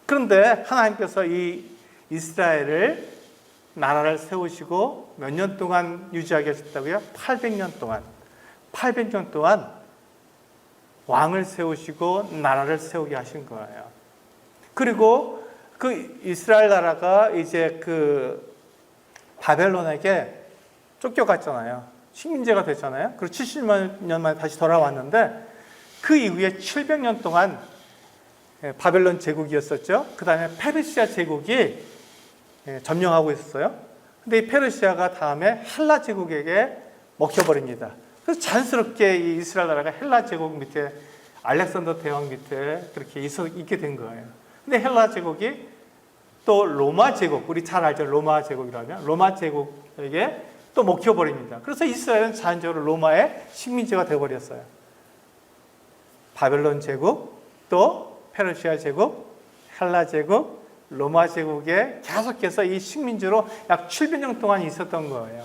그런데 하나님께서 이 이스라엘을 나라를 세우시고 몇 년 동안 유지하게 하셨다고요? 800년 동안. 800년 동안 왕을 세우시고 나라를 세우게 하신 거예요. 그리고 그 이스라엘 나라가 이제 그 바벨론에게 쫓겨갔잖아요. 식민지가 됐잖아요. 그리고 70년 만에 다시 돌아왔는데 그 이후에 700년 동안 바벨론 제국이었었죠. 그 다음에 페르시아 제국이 점령하고 있었어요. 근데 이 페르시아가 다음에 헬라 제국에게 먹혀버립니다. 그래서 자연스럽게 이 이스라엘 나라가 헬라 제국 밑에, 알렉산더 대왕 밑에 그렇게 있게 된 거예요. 근데 헬라 제국이 또 로마 제국, 우리 잘 알죠? 로마 제국이라면 로마 제국에게 또 먹혀버립니다. 그래서 이스라엘은 자연적으로 로마의 식민지가 되어버렸어요. 바벨론 제국, 또 페르시아 제국, 헬라 제국, 로마 제국에 계속해서 이 식민지로 약 700년 동안 있었던 거예요.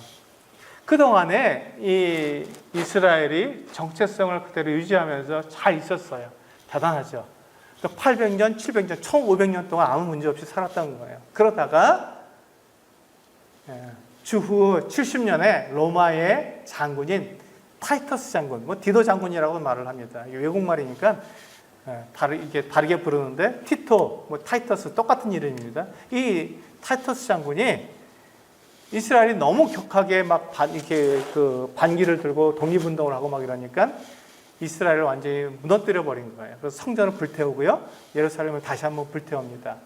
그동안에 이 이스라엘이 정체성을 그대로 유지하면서 잘 있었어요. 대단하죠. 800년, 700년, 1500년 동안 아무 문제 없이 살았던 거예요. 그러다가 주후 70년에 로마의 장군인 타이터스 장군, 디도 장군이라고 말을 합니다. 외국말이니까 이게 다르게 부르는데 티토, 타이터스 똑같은 이름입니다. 이 타이터스 장군이 이스라엘이 너무 격하게 막 이렇게 반기를 들고 독립운동을 하고 막 이러니까 이스라엘을 완전히 무너뜨려 버린 거예요. 그래서 성전을 불태우고요, 예루살렘을 다시 한번 불태웁니다.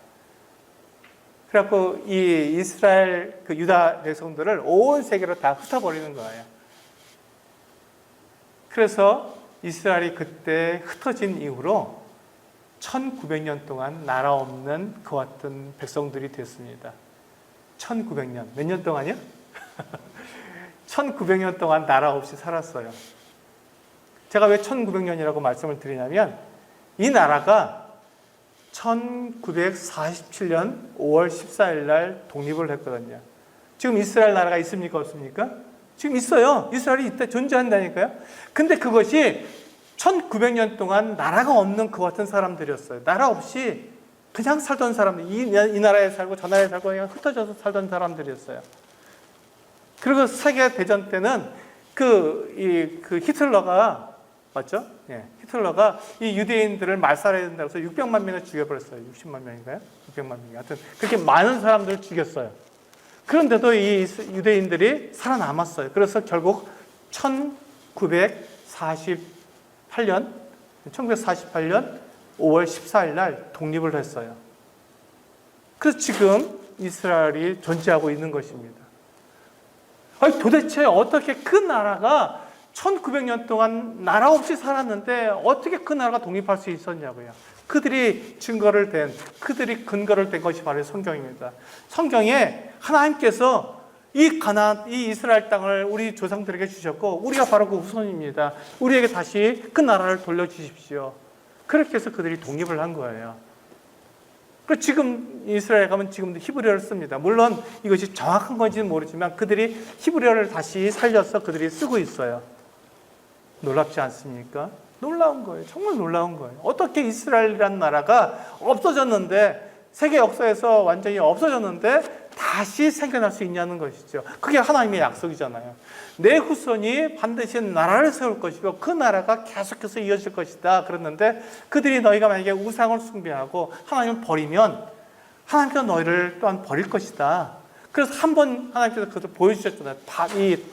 그래갖고 이 이스라엘 유다 백성들을 온 세계로 다 흩어버리는 거예요. 그래서 이스라엘이 그때 흩어진 이후로 1900년 동안 나라 없는 그와 같은 백성들이 됐습니다. 1900년. 몇 년 동안이요? 1900년 동안 나라 없이 살았어요. 제가 왜 1900년이라고 말씀을 드리냐면 이 나라가 1947년 5월 14일 날 독립을 했거든요. 지금 이스라엘 나라가 있습니까? 없습니까? 지금 있어요. 이스라엘이 이때 존재한다니까요. 근데 그것이 1900년 동안 나라가 없는 그 같은 사람들이었어요. 나라 없이 그냥 살던 사람들, 이 나라에 살고 저 나라에 살고 그냥 흩어져서 살던 사람들이었어요. 그리고 세계대전 때는 히틀러가, 맞죠? 예, 히틀러가 이 유대인들을 말살해야 된다고 해서 600만 명을 죽여버렸어요. 60만 명인가요? 600만 명이. 하여튼 그렇게 많은 사람들을 죽였어요. 그런데도 이 유대인들이 살아남았어요. 그래서 결국 1948년 5월 14일 날 독립을 했어요. 그래서 지금 이스라엘이 존재하고 있는 것입니다. 아니, 도대체 어떻게 그 나라가 1900년 동안 나라 없이 살았는데 어떻게 그 나라가 독립할 수 있었냐고요. 그들이 그들이 근거를 댄 것이 바로 성경입니다. 성경에 하나님께서 이 이스라엘 땅을 우리 조상들에게 주셨고 우리가 바로 그 후손입니다. 우리에게 다시 그 나라를 돌려주십시오. 그렇게 해서 그들이 독립을 한 거예요. 그 지금 이스라엘 가면 지금도 히브리어를 씁니다. 물론 이것이 정확한 건지는 모르지만 그들이 히브리어를 다시 살려서 그들이 쓰고 있어요. 놀랍지 않습니까? 놀라운 거예요. 정말 놀라운 거예요. 어떻게 이스라엘이라는 나라가 없어졌는데, 세계 역사에서 완전히 없어졌는데 다시 생겨날 수 있냐는 것이죠. 그게 하나님의 약속이잖아요. 내 후손이 반드시 나라를 세울 것이고 그 나라가 계속해서 이어질 것이다. 그랬는데 그들이 너희가 만약에 우상을 숭배하고 하나님을 버리면 하나님께서 너희를 또한 버릴 것이다. 그래서 한번 하나님께서 그것을 보여주셨잖아요. 이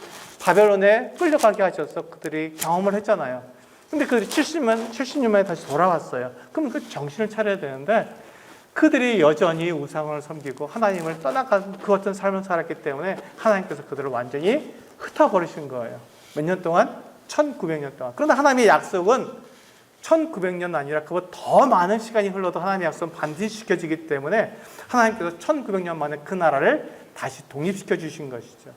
바벨론에 끌려가게 하셔서 그들이 경험을 했잖아요. 근데 그들이 70년 만에 다시 돌아왔어요. 그럼 그 정신을 차려야 되는데 그들이 여전히 우상을 섬기고 하나님을 떠나간 그 어떤 삶을 살았기 때문에 하나님께서 그들을 완전히 흩어버리신 거예요. 몇 년 동안? 1900년 동안. 그런데 하나님의 약속은 1900년 아니라 그보다 더 많은 시간이 흘러도 하나님의 약속은 반드시 지켜지기 때문에 하나님께서 1900년 만에 그 나라를 다시 독립시켜 주신 것이죠.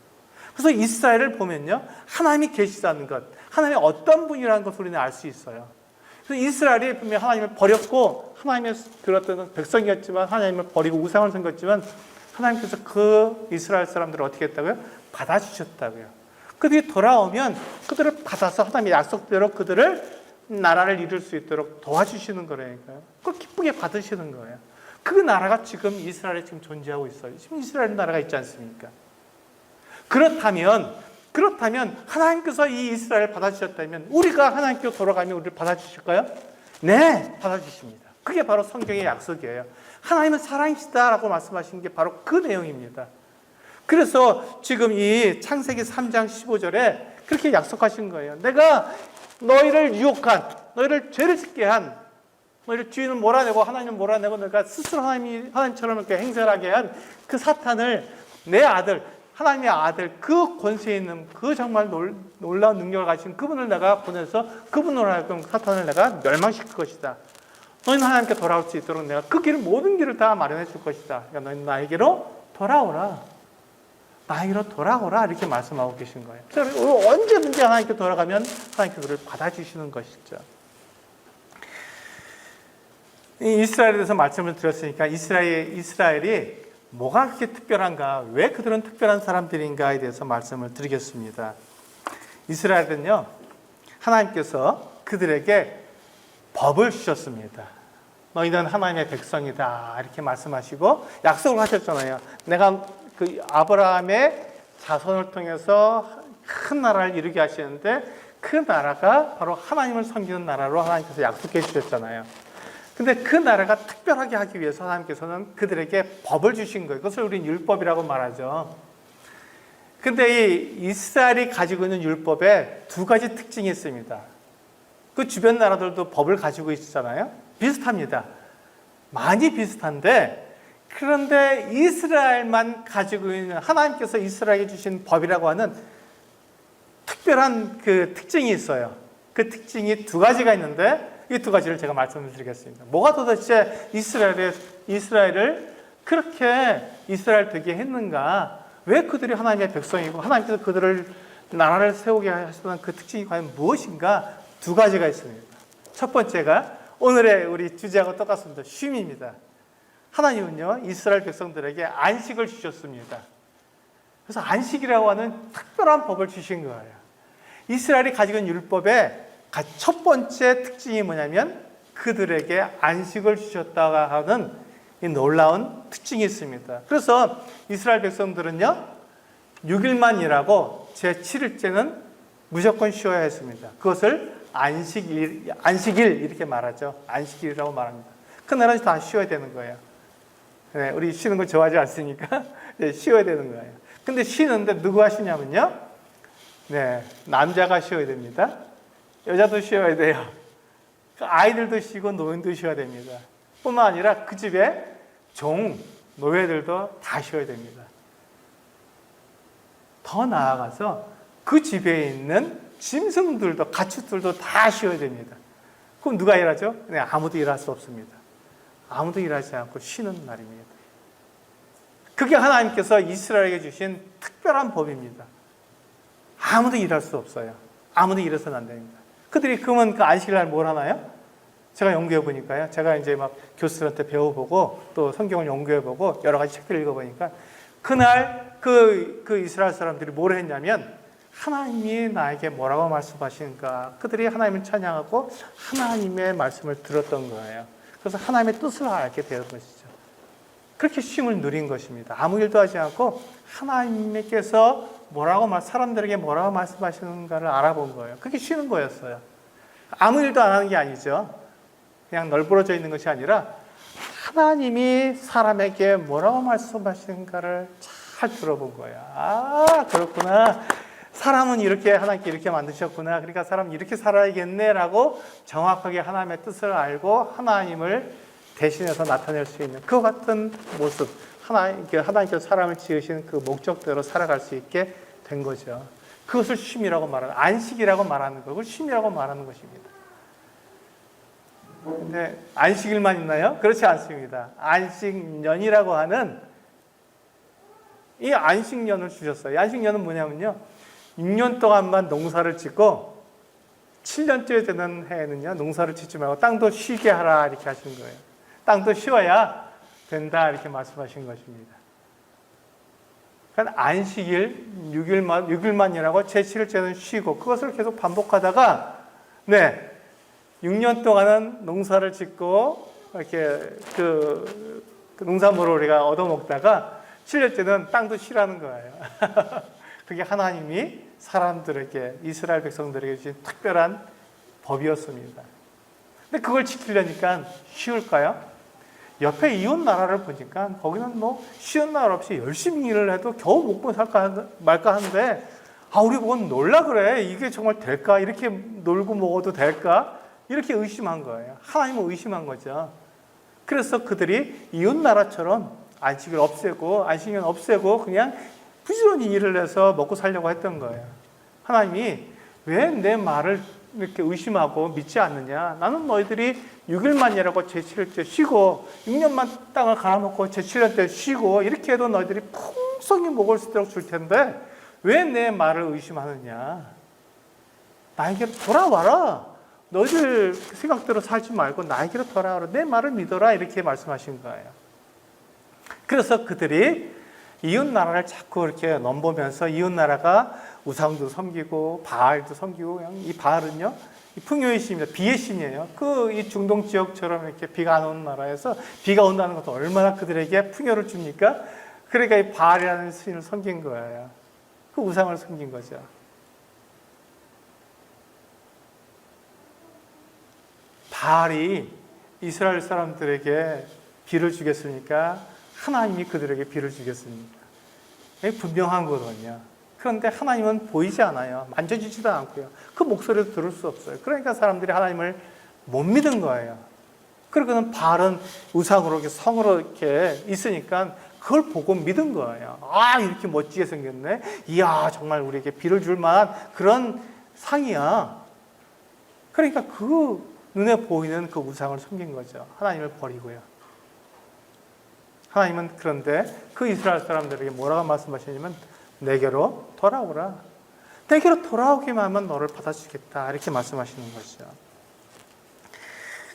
그래서 이스라엘을 보면요, 하나님이 계시다는 것, 하나님이 어떤 분이라는 것을 우리는 알 수 있어요. 그래서 이스라엘이 분명히 하나님을 버렸고 하나님의 그랬던 백성이었지만 하나님을 버리고 우상을 섬겼지만 하나님께서 그 이스라엘 사람들을 어떻게 했다고요? 받아주셨다고요. 그들이 돌아오면 그들을 받아서 하나님의 약속대로 그들을 나라를 이룰 수 있도록 도와주시는 거라니까요. 그걸 기쁘게 받으시는 거예요. 그 나라가 지금 이스라엘에 지금 존재하고 있어요. 지금 이스라엘 나라가 있지 않습니까? 그렇다면 하나님께서 이 이스라엘을 받아주셨다면 우리가 하나님께로 돌아가면 우리를 받아주실까요? 네, 받아주십니다. 그게 바로 성경의 약속이에요. 하나님은 사랑이시다라고 말씀하신 게 바로 그 내용입니다. 그래서 지금 이 창세기 3장 15절에 그렇게 약속하신 거예요. 내가 너희를 유혹한, 너희를 죄를 짓게 한, 너희를 주인을 몰아내고 하나님을 몰아내고 내가 스스로 하나님처럼 이렇게 행세하게 한 그 사탄을 내 아들, 하나님의 아들, 그 권세에 있는 그 정말 놀라운 능력을 가진 그분을 내가 보내서 그분으로 하여금 사탄을 내가 멸망시킬 것이다. 너희는 하나님께 돌아올 수 있도록 내가 그 길을, 모든 길을 다 마련해 줄 것이다. 그러니까 너희는 나에게로 돌아오라. 나에게로 돌아오라. 이렇게 말씀하고 계신 거예요. 그래서 언제든지 하나님께 돌아가면 하나님께 그를 받아주시는 것이죠. 이스라엘에 대해서 말씀을 드렸으니까 이스라엘이 뭐가 그렇게 특별한가, 왜 그들은 특별한 사람들인가에 대해서 말씀을 드리겠습니다. 이스라엘은요, 하나님께서 그들에게 법을 주셨습니다. 너희는 하나님의 백성이다 이렇게 말씀하시고 약속을 하셨잖아요. 내가 그 아브라함의 자손을 통해서 큰 나라를 이루게 하시는데 그 나라가 바로 하나님을 섬기는 나라로 하나님께서 약속해 주셨잖아요. 근데 그 나라가 특별하게 하기 위해서 하나님께서는 그들에게 법을 주신 거예요. 그것을 우리는 율법이라고 말하죠. 근데 이 이스라엘이 가지고 있는 율법에 두 가지 특징이 있습니다. 그 주변 나라들도 법을 가지고 있잖아요. 비슷합니다. 많이 비슷한데, 그런데 이스라엘만 가지고 있는, 하나님께서 이스라엘에게 주신 법이라고 하는 특별한 그 특징이 있어요. 그 특징이 두 가지가 있는데 이 두 가지를 제가 말씀을 드리겠습니다. 뭐가 도대체 이스라엘을 그렇게 이스라엘 되게 했는가? 왜 그들이 하나님의 백성이고 하나님께서 그들을 나라를 세우게 하셨던 그 특징이 과연 무엇인가? 두 가지가 있습니다. 첫 번째가 오늘의 우리 주제하고 똑같습니다. 쉼입니다. 하나님은요, 이스라엘 백성들에게 안식을 주셨습니다. 그래서 안식이라고 하는 특별한 법을 주신 거예요. 이스라엘이 가지고 있는 율법의 첫 번째 특징이 뭐냐면 그들에게 안식을 주셨다가 하는 이 놀라운 특징이 있습니다. 그래서 이스라엘 백성들은요, 6일만 일하고 제7일째는 무조건 쉬어야 했습니다. 그것을 안식일 이렇게 말하죠. 안식일이라고 말합니다. 그날은 다 쉬어야 되는 거예요. 네, 우리 쉬는 거 좋아하지 않습니까? 네, 쉬어야 되는 거예요. 근데 쉬는데 누가 쉬냐면요, 네, 남자가 쉬어야 됩니다. 여자도 쉬어야 돼요. 아이들도 쉬고 노인도 쉬어야 됩니다. 뿐만 아니라 그 집에 노예들도 다 쉬어야 됩니다. 더 나아가서 그 집에 있는 짐승들도, 가축들도 다 쉬어야 됩니다. 그럼 누가 일하죠? 네, 아무도 일할 수 없습니다. 아무도 일하지 않고 쉬는 날입니다. 그게 하나님께서 이스라엘에게 주신 특별한 법입니다. 아무도 일할 수 없어요. 아무도 일해서는 안 됩니다. 그들이 그러면 그 안식일날 뭘 하나요? 제가 연구해 보니까요. 제가 이제 막 교수들한테 배워보고 또 성경을 연구해 보고 여러 가지 책들을 읽어보니까 그날 그 이스라엘 사람들이 뭘 했냐면 하나님이 나에게 뭐라고 말씀하시는가 그들이 하나님을 찬양하고 하나님의 말씀을 들었던 거예요. 그래서 하나님의 뜻을 알게 되는 것이죠. 그렇게 쉼을 누린 것입니다. 아무 일도 하지 않고 하나님께서 사람들에게 뭐라고 말씀하시는가를 알아본 거예요. 그게 쉬는 거였어요. 아무 일도 안 하는 게 아니죠. 그냥 널브러져 있는 것이 아니라 하나님이 사람에게 뭐라고 말씀하시는가를 잘 들어본 거예요. 아, 그렇구나. 사람은 이렇게 하나님께 이렇게 만드셨구나. 그러니까 사람은 이렇게 살아야겠네라고 정확하게 하나님의 뜻을 알고 하나님을 대신해서 나타낼 수 있는 그 같은 모습, 하나님께서 사람을 지으신 그 목적대로 살아갈 수 있게 된 거죠. 그것을 쉼이라고 말하는, 안식이라고 말하는 거, 그걸 쉼이라고 말하는 것입니다. 근데 안식일만 있나요? 그렇지 않습니다. 안식년이라고 하는 이 안식년을 주셨어요. 이 안식년은 뭐냐면요, 6년 동안만 농사를 짓고 7년째 되는 해에는요, 농사를 짓지 말고 땅도 쉬게 하라 이렇게 하신 거예요. 땅도 쉬어야 된다 이렇게 말씀하신 것입니다. 그러니까 안식일 6일만이라고 제7일째는 쉬고 그것을 계속 반복하다가 6년 동안은 농사를 짓고 이렇게 그 농산물을 우리가 얻어먹다가 7년째는 땅도 쉬라는 거예요. 그게 하나님이 사람들에게, 이스라엘 백성들에게 주신 특별한 법이었습니다. 근데 그걸 지키려니까 쉬울까요? 옆에 이웃 나라를 보니까 거기는 뭐 쉬는 날 없이 열심히 일을 해도 겨우 먹고 살까 말까 하는데 우리 보고는 놀라 그래. 이게 정말 될까? 이렇게 놀고 먹어도 될까? 이렇게 의심한 거예요. 하나님은 의심한 거죠. 그래서 그들이 이웃 나라처럼 안식년 없애고 그냥 부지런히 일을 해서 먹고 살려고 했던 거예요. 하나님이 왜 내 말을 이렇게 의심하고 믿지 않느냐? 나는 너희들이 6일만 일하고 제7일째 쉬고 6년만 땅을 갈아먹고 제7년 쉬고 이렇게 해도 너희들이 풍성히 먹을 수 있도록 줄 텐데 왜 내 말을 의심하느냐? 나에게로 돌아와라. 너희들 생각대로 살지 말고 나에게로 돌아와라. 내 말을 믿어라. 이렇게 말씀하신 거예요. 그래서 그들이 이웃 나라를 자꾸 이렇게 넘보면서 이웃 나라가 우상도 섬기고 바알도 섬기고, 그냥 이 바알은요, 이 풍요의 신입니다. 비의 신이에요. 이 중동 지역처럼 이렇게 비가 안 오는 나라에서 비가 온다는 것도 얼마나 그들에게 풍요를 줍니까? 그러니까 이 바알이라는 신을 섬긴 거예요. 그 우상을 섬긴 거죠. 바알이 이스라엘 사람들에게 비를 주겠습니까? 하나님이 그들에게 비를 주겠습니까? 분명한 거거든요. 그런데 하나님은 보이지 않아요. 만져지지도 않고요. 그 목소리도 들을 수 없어요. 그러니까 사람들이 하나님을 못 믿은 거예요. 그러고는 바알은 우상으로 이렇게 성으로 이렇게 있으니까 그걸 보고 믿은 거예요. 이렇게 멋지게 생겼네. 이야, 정말 우리에게 비를 줄 만한 그런 상이야. 그러니까 그 눈에 보이는 그 우상을 섬긴 거죠. 하나님을 버리고요. 하나님은 그런데 그 이스라엘 사람들에게 뭐라고 말씀하시냐면 내게로 돌아오라. 내게로 돌아오기만 하면 너를 받아주겠다. 이렇게 말씀하시는 거죠.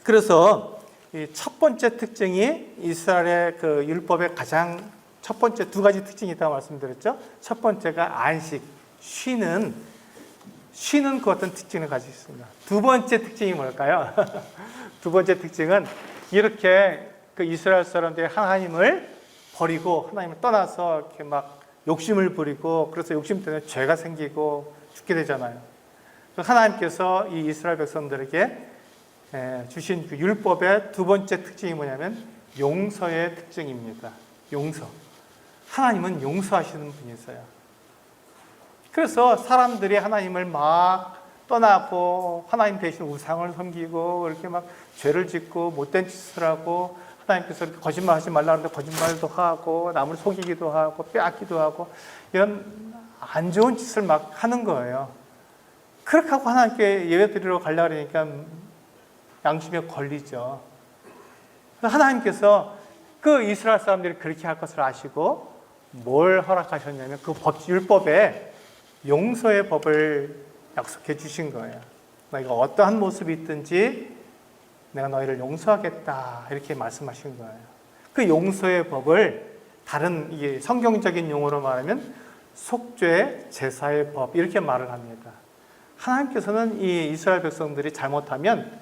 그래서 이 첫 번째 특징이 이스라엘의 그 율법의 가장 첫 번째 두 가지 특징이 있다고 말씀드렸죠. 첫 번째가 안식, 쉬는 그 어떤 특징을 가지고 있습니다. 두 번째 특징이 뭘까요? 두 번째 특징은 이렇게 그 이스라엘 사람들이 하나님을 버리고 하나님을 떠나서 이렇게 막 욕심을 부리고 그래서 욕심 때문에 죄가 생기고 죽게 되잖아요. 하나님께서 이 이스라엘 백성들에게 주신 그 율법의 두 번째 특징이 뭐냐면 용서의 특징입니다. 용서. 하나님은 용서하시는 분이세요. 그래서 사람들이 하나님을 막 떠나고 하나님 대신 우상을 섬기고 이렇게 막 죄를 짓고 못된 짓을 하고 하나님께서 거짓말하지 말라는데 거짓말도 하고 남을 속이기도 하고 빼앗기도 하고 이런 안 좋은 짓을 막 하는 거예요. 그렇게 하고 하나님께 예배 드리러 가려고 하니까 양심에 걸리죠. 하나님께서 그 이스라엘 사람들이 그렇게 할 것을 아시고 뭘 허락하셨냐면 그 율법에 용서의 법을 약속해 주신 거예요. 너희가 어떠한 모습이 있든지 내가 너희를 용서하겠다 이렇게 말씀하신 거예요. 그 용서의 법을 다른 이게 성경적인 용어로 말하면 속죄 제사의 법 이렇게 말을 합니다. 하나님께서는 이 이스라엘 백성들이 잘못하면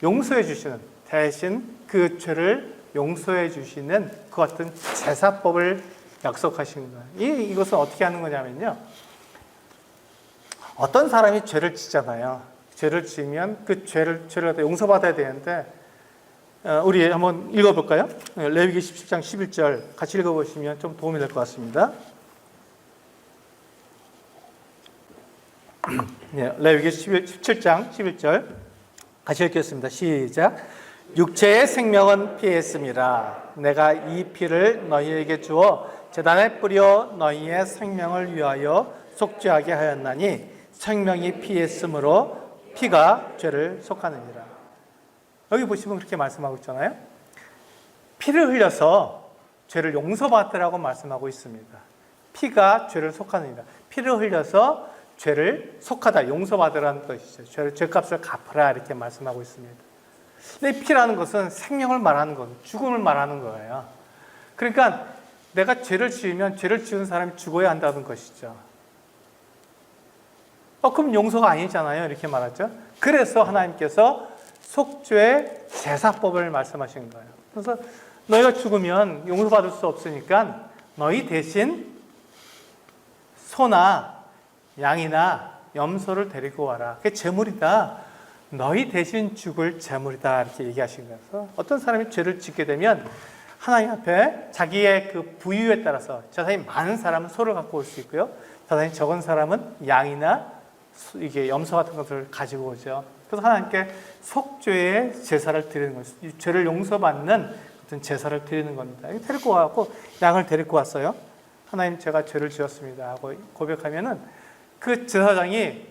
용서해 주시는 대신 그 죄를 용서해 주시는 그 같은 제사법을 약속하신 거예요. 이것은 어떻게 하는 거냐면요. 어떤 사람이 죄를 짓잖아요. 죄를 지으면 그 죄를 용서받아야 되는데 우리 한번 읽어볼까요? 레위기 17장 11절 같이 읽어보시면 좀 도움이 될 것 같습니다. 네, 레위기 17장 11절 같이 읽겠습니다. 시작. 육체의 생명은 피했음이라 내가 이 피를 너희에게 주어 제단에 뿌려 너희의 생명을 위하여 속죄하게 하였나니 생명이 피했으므로 피가 죄를 속하느니라. 여기 보시면 그렇게 말씀하고 있잖아요. 피를 흘려서 죄를 용서받으라고 말씀하고 있습니다. 피가 죄를 속하느니라. 피를 흘려서 죄를 속하다, 용서받으라는 것이죠. 죄값을 갚아라 이렇게 말씀하고 있습니다. 근데 피라는 것은 생명을 말하는 거예요. 죽음을 말하는 거예요. 그러니까 내가 죄를 지으면 죄를 지은 사람이 죽어야 한다는 것이죠. 그럼 용서가 아니잖아요. 이렇게 말하죠. 그래서 하나님께서 속죄 제사법을 말씀하신 거예요. 그래서 너희가 죽으면 용서받을 수 없으니까 너희 대신 소나 양이나 염소를 데리고 와라. 그게 제물이다. 너희 대신 죽을 제물이다. 이렇게 얘기하신 거예요. 어떤 사람이 죄를 짓게 되면 하나님 앞에 자기의 그 부유에 따라서 저 사람이 많은 사람은 소를 갖고 올 수 있고요. 저 사람이 적은 사람은 양이나 이게 염소 같은 것을 가지고 오죠. 그래서 하나님께 속죄의 제사를 드리는 것이죠. 죄를 용서받는 어떤 제사를 드리는 겁니다. 데리고 와갖고 양을 데리고 왔어요. 하나님 제가 죄를 지었습니다 하고 고백하면은 그 제사장이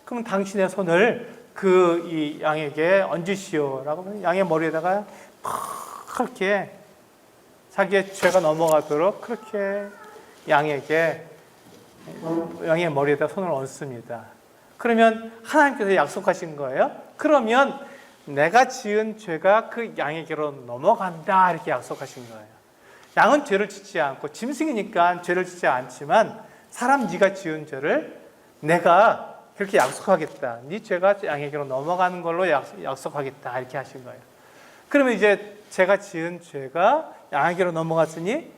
그럼 당신의 손을 그 이 양에게 얹으시오라고 양의 머리에다가 그렇게 자기의 죄가 넘어가도록 그렇게 양의 머리에다 손을 얹습니다. 그러면 하나님께서 약속하신 거예요. 그러면 내가 지은 죄가 그 양에게로 넘어간다 이렇게 약속하신 거예요. 양은 죄를 짓지 않고 짐승이니까 죄를 짓지 않지만 사람 네가 지은 죄를 내가 그렇게 약속하겠다. 네 죄가 양에게로 넘어가는 걸로 약속하겠다 이렇게 하신 거예요. 그러면 이제 제가 지은 죄가 양에게로 넘어갔으니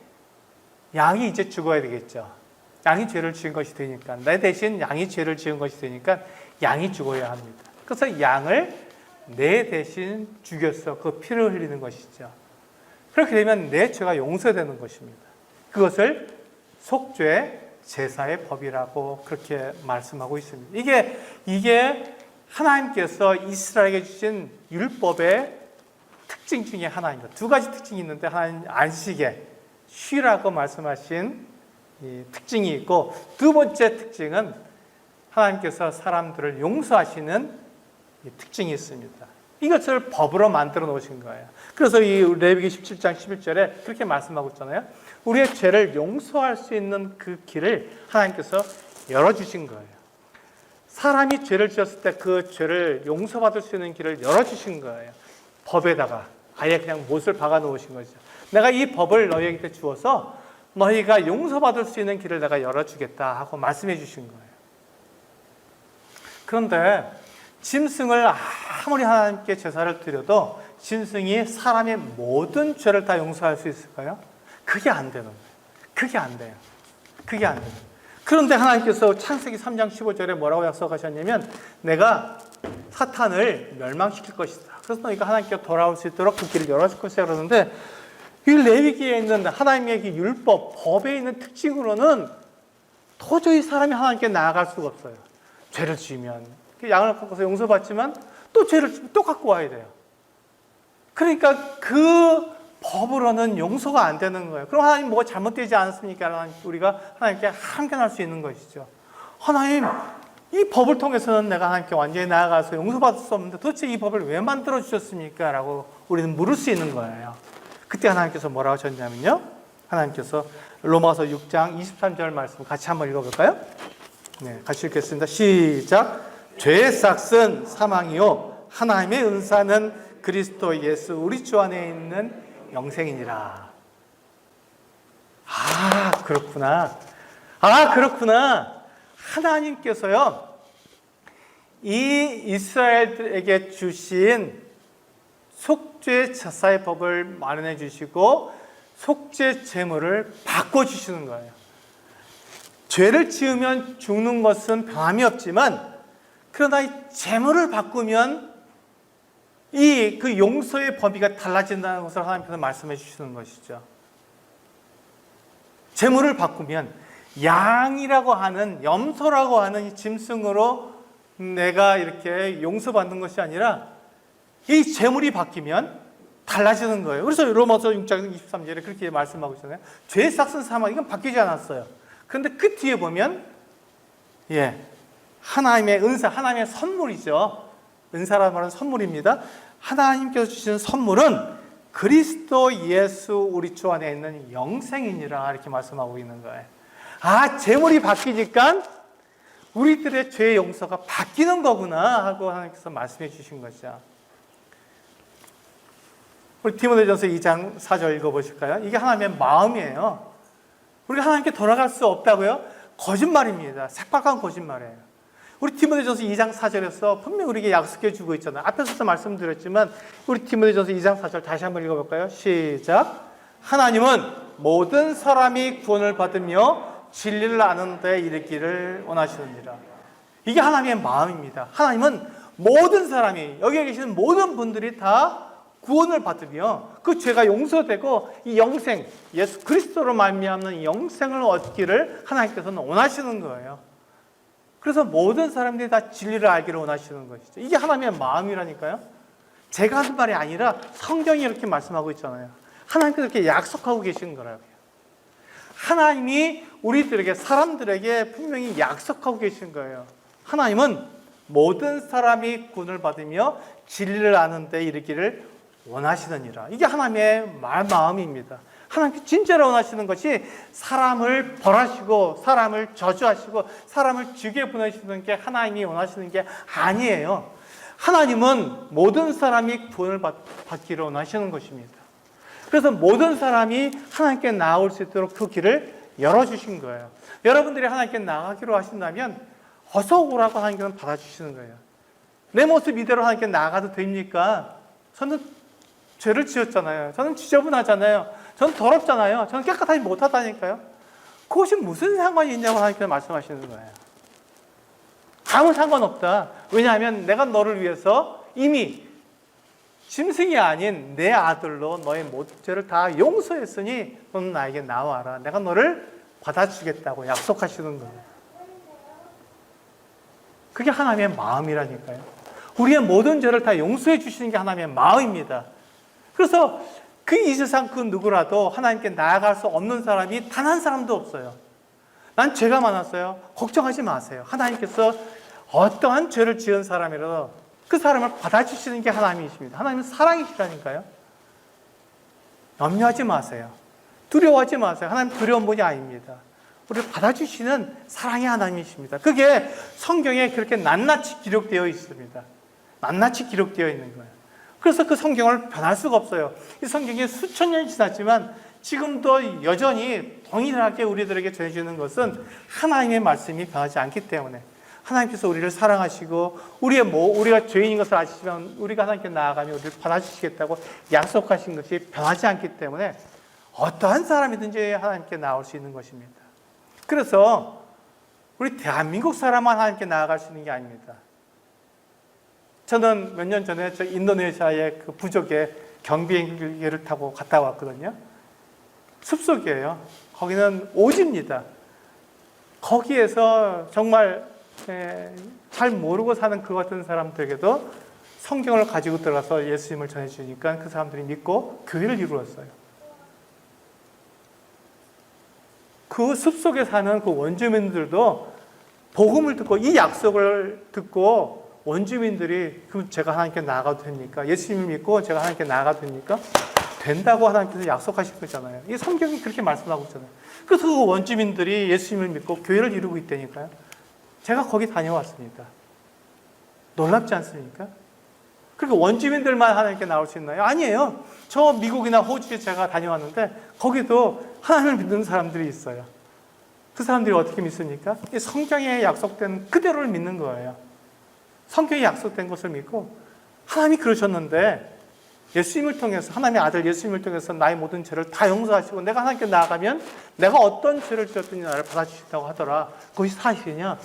양이 이제 죽어야 되겠죠. 양이 죄를 지은 것이 되니까 내 대신 양이 죄를 지은 것이 되니까 양이 죽어야 합니다. 그래서 양을 내 대신 죽여서 그 피를 흘리는 것이죠. 그렇게 되면 내 죄가 용서되는 것입니다. 그것을 속죄 제사의 법이라고 그렇게 말씀하고 있습니다. 이게 하나님께서 이스라엘에게 주신 율법의 특징 중에 하나입니다. 두 가지 특징이 있는데 하나는 안식에 쉬라고 말씀하신 이 특징이 있고 두 번째 특징은 하나님께서 사람들을 용서하시는 이 특징이 있습니다. 이것을 법으로 만들어 놓으신 거예요. 그래서 이 레위기 17장 11절에 그렇게 말씀하고 있잖아요. 우리의 죄를 용서할 수 있는 그 길을 하나님께서 열어주신 거예요. 사람이 죄를 지었을 때 그 죄를 용서받을 수 있는 길을 열어주신 거예요. 법에다가 아예 그냥 못을 박아 놓으신 거죠. 내가 이 법을 너희에게 주어서 너희가 용서받을 수 있는 길을 내가 열어주겠다 하고 말씀해 주신 거예요. 그런데 짐승을 아무리 하나님께 제사를 드려도 짐승이 사람의 모든 죄를 다 용서할 수 있을까요? 그게 안 되는 거예요. 그게 안 돼요. 그게 안 돼요. 그런데 하나님께서 창세기 3장 15절에 뭐라고 약속하셨냐면 내가 사탄을 멸망시킬 것이다. 그래서 너희가 하나님께 돌아올 수 있도록 그 길을 열어줄 것이다 그러는데 이 레위기에 있는 하나님의 율법, 법에 있는 특징으로는 도저히 사람이 하나님께 나아갈 수가 없어요. 죄를 지으면 양을 갖고서 용서받지만 또 죄를 지으면 또 갖고 와야 돼요. 그러니까 그 법으로는 용서가 안 되는 거예요. 그럼 하나님 뭐가 잘못되지 않았습니까? 우리가 하나님께 항변할 수 있는 것이죠. 하나님, 이 법을 통해서는 내가 하나님께 완전히 나아가서 용서받을 수 없는데 도대체 이 법을 왜 만들어 주셨습니까? 라고 우리는 물을 수 있는 거예요. 그때 하나님께서 뭐라고 하셨냐면요, 하나님께서 로마서 6장 23절 말씀 같이 한번 읽어볼까요? 네, 같이 읽겠습니다. 시작. 죄의 삭은 사망이요 하나님의 은사는 그리스도 예수 우리 주 안에 있는 영생이니라. 그렇구나. 그렇구나. 하나님께서요, 이 이스라엘에게 주신 속죄 제사의 법을 마련해 주시고 속죄 제물을 바꿔주시는 거예요. 죄를 지으면 죽는 것은 변함이 없지만, 그러나 이 제물을 바꾸면 그 용서의 범위가 달라진다는 것을 하나님께서 말씀해 주시는 것이죠. 제물을 바꾸면 양이라고 하는, 염소라고 하는 이 짐승으로 내가 이렇게 용서받는 것이 아니라 이 제물이 바뀌면 달라지는 거예요. 그래서 로마서 6장 23절에 그렇게 말씀하고 있잖아요. 죄의 삭은 사망, 이건 바뀌지 않았어요. 그런데 그 뒤에 보면 하나님의 은사, 하나님의 선물이죠. 은사라는 말은 선물입니다. 하나님께서 주시는 선물은 그리스도 예수 우리 주 안에 있는 영생이니라, 이렇게 말씀하고 있는 거예요. 제물이 바뀌니까 우리들의 죄의 용서가 바뀌는 거구나 하고 하나님께서 말씀해 주신 거죠. 우리 디모데전서 2장 4절 읽어보실까요? 이게 하나님의 마음이에요. 우리가 하나님께 돌아갈 수 없다고요? 거짓말입니다. 새빨간 거짓말이에요. 우리 디모데전서 2장 4절에서 분명히 우리에게 약속해 주고 있잖아요. 앞에서도 말씀드렸지만 우리 디모데전서 2장 4절 다시 한번 읽어볼까요? 시작. 하나님은 모든 사람이 구원을 받으며 진리를 아는 데 이르기를 원하시느니라. 이게 하나님의 마음입니다. 하나님은 모든 사람이, 여기에 계시는 모든 분들이 다 구원을 받으며 그 죄가 용서되고 이 영생, 예수 그리스도로 말미암는 이 영생을 얻기를 하나님께서는 원하시는 거예요. 그래서 모든 사람들이 다 진리를 알기를 원하시는 것이죠. 이게 하나님의 마음이라니까요. 제가 하는 말이 아니라 성경이 이렇게 말씀하고 있잖아요. 하나님께서 이렇게 약속하고 계시는 거라고요. 하나님이 우리들에게, 사람들에게 분명히 약속하고 계신 거예요. 하나님은 모든 사람이 구원을 받으며 진리를 아는 데 이르기를 원하시느니라. 이게 하나님의 마음입니다. 하나님께 진짜로 원하시는 것이 사람을 벌하시고 사람을 저주하시고 사람을 죽여 보내시는 게 하나님이 원하시는 게 아니에요. 하나님은 모든 사람이 구원을 받기를 원하시는 것입니다. 그래서 모든 사람이 하나님께 나아올 수 있도록 그 길을 열어주신 거예요. 여러분들이 하나님께 나아가기로 하신다면 어서 오라고 하나님께는 받아주시는 거예요. 내 모습 이대로 하나님께 나아가도 됩니까? 저는 죄를 지었잖아요. 저는 지저분하잖아요. 저는 더럽잖아요. 저는 깨끗하지 못하다니까요. 그것이 무슨 상관이 있냐고 하나님께서 말씀하시는 거예요. 아무 상관없다. 왜냐하면 내가 너를 위해서 이미 짐승이 아닌 내 아들로 너의 모든 죄를 다 용서했으니 너는 나에게 나와라. 내가 너를 받아주겠다고 약속하시는 거예요. 그게 하나님의 마음이라니까요. 우리의 모든 죄를 다 용서해 주시는 게 하나님의 마음입니다. 그래서 이 세상 그 누구라도 하나님께 나아갈 수 없는 사람이 단 한 사람도 없어요. 난 죄가 많았어요. 걱정하지 마세요. 하나님께서 어떠한 죄를 지은 사람이라도 그 사람을 받아주시는 게 하나님이십니다. 하나님은 사랑이시라니까요. 염려하지 마세요. 두려워하지 마세요. 하나님 두려운 분이 아닙니다. 우리를 받아주시는 사랑의 하나님이십니다. 그게 성경에 그렇게 낱낱이 기록되어 있습니다. 낱낱이 기록되어 있는 거예요. 그래서 그 성경을 변할 수가 없어요. 이 성경이 수천 년이 지났지만 지금도 여전히 동일하게 우리들에게 전해주는 것은 하나님의 말씀이 변하지 않기 때문에, 하나님께서 우리를 사랑하시고 우리가 죄인인 것을 아시지만 우리가 하나님께 나아가면 우리를 받아주시겠다고 약속하신 것이 변하지 않기 때문에 어떠한 사람이든지 하나님께 나올 수 있는 것입니다. 그래서 우리 대한민국 사람만 하나님께 나아갈 수 있는 게 아닙니다. 저는 몇 년 전에 인도네시아의 그 부족에 경비행기를 타고 갔다 왔거든요. 숲속이에요. 거기는 오지입니다. 거기에서 정말 잘 모르고 사는 그 같은 사람들에게도 성경을 가지고 들어가서 예수님을 전해주니까 그 사람들이 믿고 교회를 이루었어요. 그 숲속에 사는 그 원주민들도 복음을 듣고 이 약속을 듣고 원주민들이 그럼 제가 하나님께 나아가도 됩니까? 예수님을 믿고 제가 하나님께 나아가도 됩니까? 된다고 하나님께서 약속하신 거잖아요. 이 성경이 그렇게 말씀하고 있잖아요. 그래서 그 원주민들이 예수님을 믿고 교회를 이루고 있다니까요. 제가 거기 다녀왔습니다. 놀랍지 않습니까? 그렇게 원주민들만 하나님께 나올 수 있나요? 아니에요. 저 미국이나 호주에 제가 다녀왔는데 거기도 하나님을 믿는 사람들이 있어요. 그 사람들이 어떻게 믿습니까? 이 성경에 약속된 그대로를 믿는 거예요. 성경에 약속된 것을 믿고 하나님이 그러셨는데 예수님을 통해서 하나님의 아들 예수님을 통해서 나의 모든 죄를 다 용서하시고 내가 하나님께 나아가면 내가 어떤 죄를 지었든지 나를 받아주신다고 하더라. 그것이 사실이냐?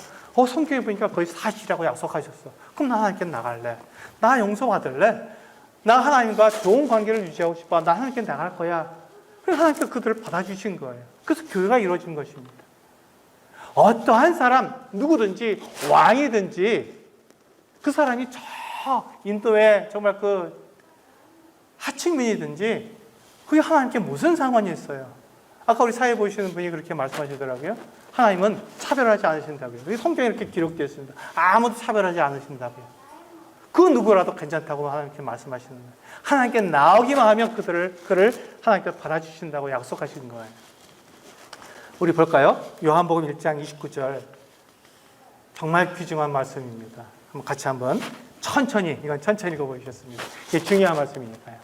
성경에 보니까 그것이 사실이라고 약속하셨어. 그럼 나 하나님께 나갈래. 나 용서받을래. 나 하나님과 좋은 관계를 유지하고 싶어. 나 하나님께 나갈 거야. 그래서 하나님께서 그들을 받아주신 거예요. 그래서 교회가 이루어진 것입니다. 어떠한 사람 누구든지 왕이든지 그 사람이 저 인도에 정말 그 하층민이든지 그게 하나님께 무슨 상관이 있어요? 아까 우리 사회 보시는 분이 그렇게 말씀하시더라고요. 하나님은 차별하지 않으신다고요. 성경에 이렇게 기록되어 있습니다. 아무도 차별하지 않으신다고요. 그 누구라도 괜찮다고 하나님께 말씀하시는 거예요. 하나님께 나오기만 하면 그를 하나님께 받아주신다고 약속하신 거예요. 우리 볼까요? 요한복음 1장 29절 정말 귀중한 말씀입니다. 같이 한번 천천히 읽어보셨습니다. 이게 중요한 말씀이니까요.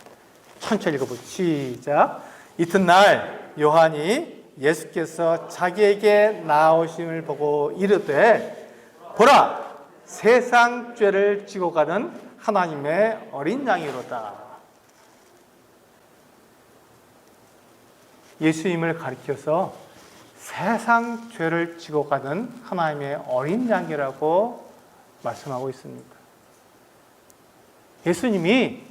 천천히 읽어보시죠. 시작. 이튿날 요한이 예수께서 자기에게 나오심을 보고 이르되 보라 세상 죄를 지고 가는 하나님의 어린 양이로다. 예수님을 가리켜서 세상 죄를 지고 가는 하나님의 어린 양이라고 말씀하고 있습니다. 예수님이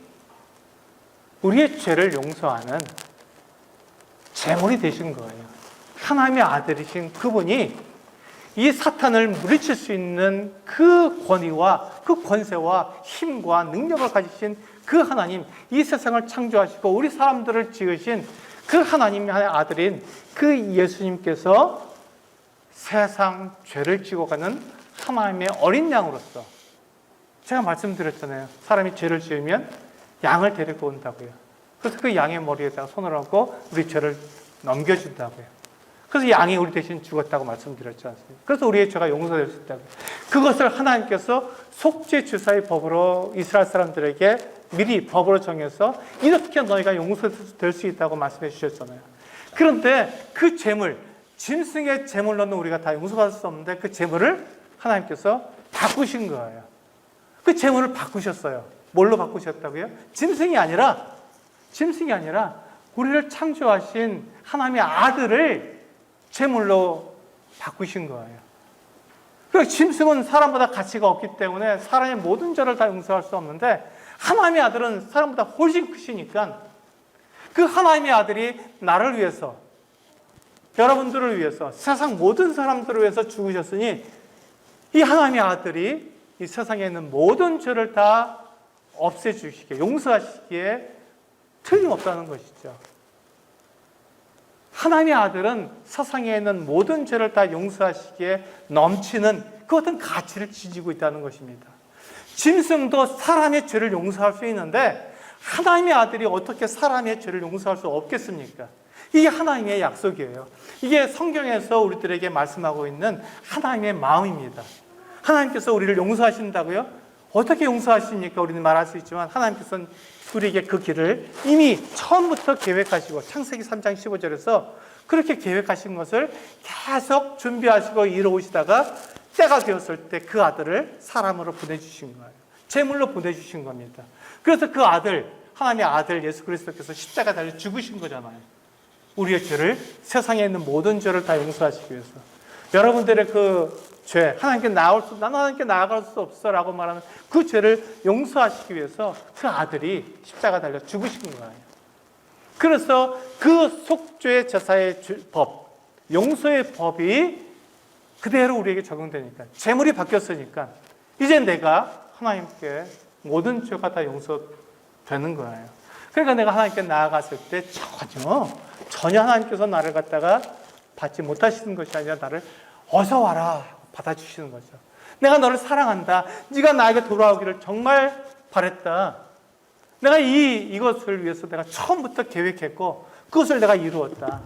우리의 죄를 용서하는 제물이 되신 거예요. 하나님의 아들이신 그분이 이 사탄을 물리칠 수 있는 그 권위와 그 권세와 힘과 능력을 가지신 그 하나님, 이 세상을 창조하시고 우리 사람들을 지으신 그 하나님의 아들인 그 예수님께서 세상 죄를 지고 가는 하나님의 어린 양으로서 제가 말씀드렸잖아요. 사람이 죄를 지으면 양을 데리고 온다고요. 그래서 그 양의 머리에다가 손을 얹고 우리 죄를 넘겨준다고요. 그래서 양이 우리 대신 죽었다고 말씀드렸지 않습니까? 그래서 우리의 죄가 용서될 수 있다고요. 그것을 하나님께서 속죄주사의 법으로 이스라엘 사람들에게 미리 법으로 정해서 이렇게 너희가 용서될 수 있다고 말씀해 주셨잖아요. 그런데 그 재물, 짐승의 재물로는 우리가 다 용서받을 수 없는데 그 재물을 하나님께서 바꾸신 거예요. 그 재물을 바꾸셨어요. 뭘로 바꾸셨다고요? 짐승이 아니라 우리를 창조하신 하나님의 아들을 제물로 바꾸신 거예요. 그리고 짐승은 사람보다 가치가 없기 때문에 사람의 모든 죄를 다 용서할 수 없는데 하나님의 아들은 사람보다 훨씬 크시니까 그 하나님의 아들이 나를 위해서, 여러분들을 위해서, 세상 모든 사람들을 위해서 죽으셨으니 이 하나님의 아들이 이 세상에 있는 모든 죄를 다 없애주시기에, 용서하시기에 틀림없다는 것이죠. 하나님의 아들은 세상에 있는 모든 죄를 다 용서하시기에 넘치는 그 어떤 가치를 지니고 있다는 것입니다. 짐승도 사람의 죄를 용서할 수 있는데 하나님의 아들이 어떻게 사람의 죄를 용서할 수 없겠습니까? 이게 하나님의 약속이에요. 이게 성경에서 우리들에게 말씀하고 있는 하나님의 마음입니다. 하나님께서 우리를 용서하신다고요? 어떻게 용서하십니까? 우리는 말할 수 있지만 하나님께서는 우리에게 그 길을 이미 처음부터 계획하시고 창세기 3장 15절에서 그렇게 계획하신 것을 계속 준비하시고 이루어오시다가 때가 되었을 때 그 아들을 사람으로 보내주신 거예요. 제물로 보내주신 겁니다. 그래서 그 아들, 하나님의 아들 예수 그리스도께서 십자가 달려 죽으신 거잖아요. 우리의 죄를, 세상에 있는 모든 죄를 다 용서하시기 위해서. 여러분들의 그 죄, 나는 하나님께 나아갈 수 없어 라고 말하는 그 죄를 용서하시기 위해서 그 아들이 십자가 달려 죽으신 거예요. 그래서 그 속죄 제사의 법, 용서의 법이 그대로 우리에게 적용되니까, 제물이 바뀌었으니까 이제 내가 하나님께 모든 죄가 다 용서되는 거예요. 그러니까 내가 하나님께 나아갔을 때 전혀 하나님께서 나를 갖다가 받지 못하시는 것이 아니라 나를 어서 와라, 받아주시는 거죠. 내가 너를 사랑한다. 네가 나에게 돌아오기를 정말 바랬다. 내가 이것을 위해서 내가 처음부터 계획했고 그것을 내가 이루었다.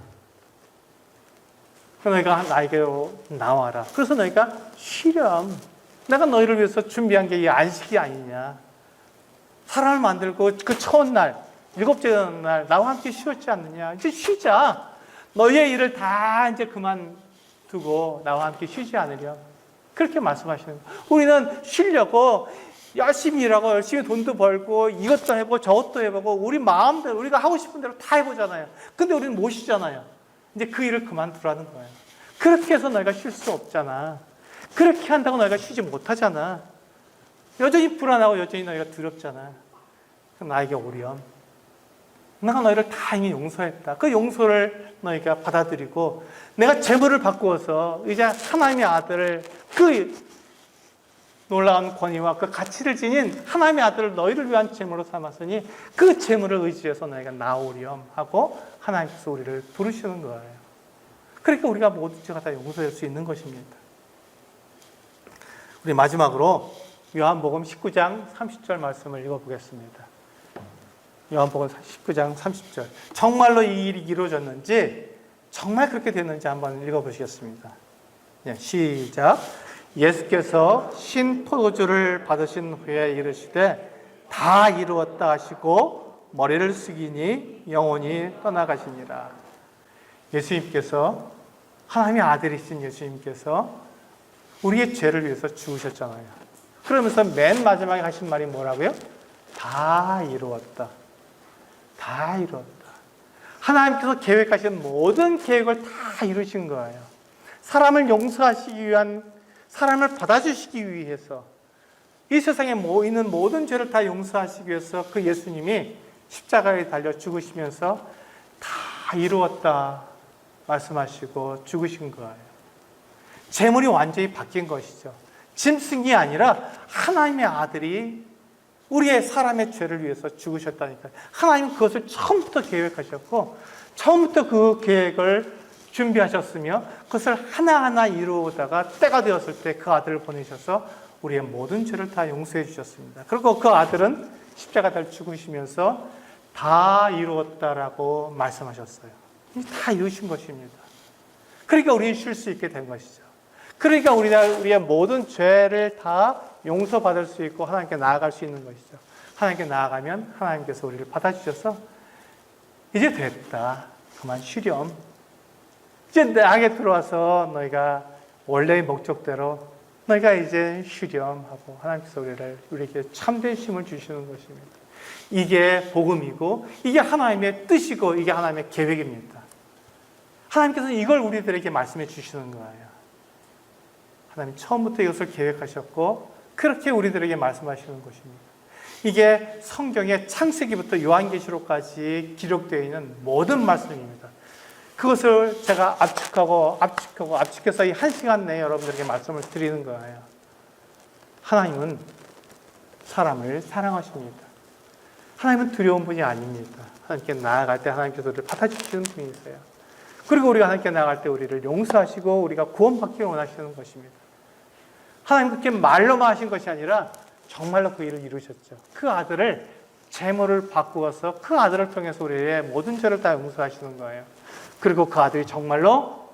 너희가 나에게로 나와라. 그래서 너희가 쉬렴. 내가 너희를 위해서 준비한 게 이 안식이 아니냐. 사람을 만들고 그 처음 날, 7째 날 나와 함께 쉬었지 않느냐. 이제 쉬자. 너희의 일을 다 이제 그만두고 나와 함께 쉬지 않으렴. 그렇게 말씀하시는 거예요. 우리는 쉬려고 열심히 일하고 열심히 돈도 벌고 이것도 해보고 저것도 해보고 우리 마음대로 우리가 하고 싶은 대로 다 해보잖아요. 근데 우리는 못 쉬잖아요. 이제 그 일을 그만두라는 거예요. 그렇게 해서 너희가 쉴 수 없잖아. 그렇게 한다고 너희가 쉬지 못하잖아. 여전히 불안하고 여전히 너희가 두렵잖아. 그럼 나에게 오렴. 내가 너희를 다 이미 용서했다. 그 용서를 너희가 받아들이고 내가 재물을 바꾸어서 이제 하나님의 아들을 그 놀라운 권위와 그 가치를 지닌 하나님의 아들을 너희를 위한 재물로 삼았으니 그 재물을 의지해서 너희가 나오렴 하고 하나님께서 우리를 부르시는 거예요. 그러니까 우리가 모든 죄가 다 용서될 수 있는 것입니다. 우리 마지막으로 요한복음 19장 30절 말씀을 읽어보겠습니다. 요한복음 19장 30절. 정말로 이 일이 이루어졌는지 정말 그렇게 됐는지 한번 읽어보시겠습니다. 네, 시작. 예수께서 신 포도주를 받으신 후에 이르시되 다 이루었다 하시고 머리를 숙이니 영혼이 떠나가시니라. 예수님께서 하나님의 아들이신 예수님께서 우리의 죄를 위해서 죽으셨잖아요. 그러면서 맨 마지막에 하신 말이 뭐라고요? 다 이루었다. 다 이루었다. 하나님께서 계획하신 모든 계획을 다 이루신 거예요. 사람을 용서하시기 위한, 사람을 받아주시기 위해서, 이 세상에 있는 모든 죄를 다 용서하시기 위해서 그 예수님이 십자가에 달려 죽으시면서 다 이루었다 말씀하시고 죽으신 거예요. 재물이 완전히 바뀐 것이죠. 짐승이 아니라 하나님의 아들이 우리의 사람의 죄를 위해서 죽으셨다니까요. 하나님은 그것을 처음부터 계획하셨고 처음부터 그 계획을 준비하셨으며 그것을 하나하나 이루다가 때가 되었을 때 그 아들을 보내셔서 우리의 모든 죄를 다 용서해 주셨습니다. 그리고 그 아들은 십자가에 달려 죽으시면서 다 이루었다라고 말씀하셨어요. 다 이루신 것입니다. 그러니까 우리는 쉴 수 있게 된 것이죠. 그러니까 우리의 모든 죄를 다 용서받을 수 있고 하나님께 나아갈 수 있는 것이죠. 하나님께 나아가면 하나님께서 우리를 받아주셔서 이제 됐다. 그만 쉬렴. 이제 내 안에 들어와서 너희가 원래의 목적대로 너희가 이제 쉬렴 하고 하나님께서 우리에게 참된 힘을 주시는 것입니다. 이게 복음이고 이게 하나님의 뜻이고 이게 하나님의 계획입니다. 하나님께서는 이걸 우리들에게 말씀해 주시는 거예요. 하나님 처음부터 이것을 계획하셨고 그렇게 우리들에게 말씀하시는 것입니다. 이게 성경의 창세기부터 요한계시록까지 기록되어 있는 모든 말씀입니다. 그것을 제가 압축해서 이 1시간 내에 여러분들에게 말씀을 드리는 거예요. 하나님은 사람을 사랑하십니다. 하나님은 두려운 분이 아닙니다. 하나님께 나아갈 때 하나님께서 우리를 받아주시는 분이세요. 그리고 우리가 하나님께 나아갈 때 우리를 용서하시고 우리가 구원받기를 원하시는 것입니다. 하나님 그렇게 말로만 하신 것이 아니라 정말로 그 일을 이루셨죠. 그 아들을 제물을 바꾸어서 그 아들을 통해서 우리의 모든 죄를 다 용서하시는 거예요. 그리고 그 아들이 정말로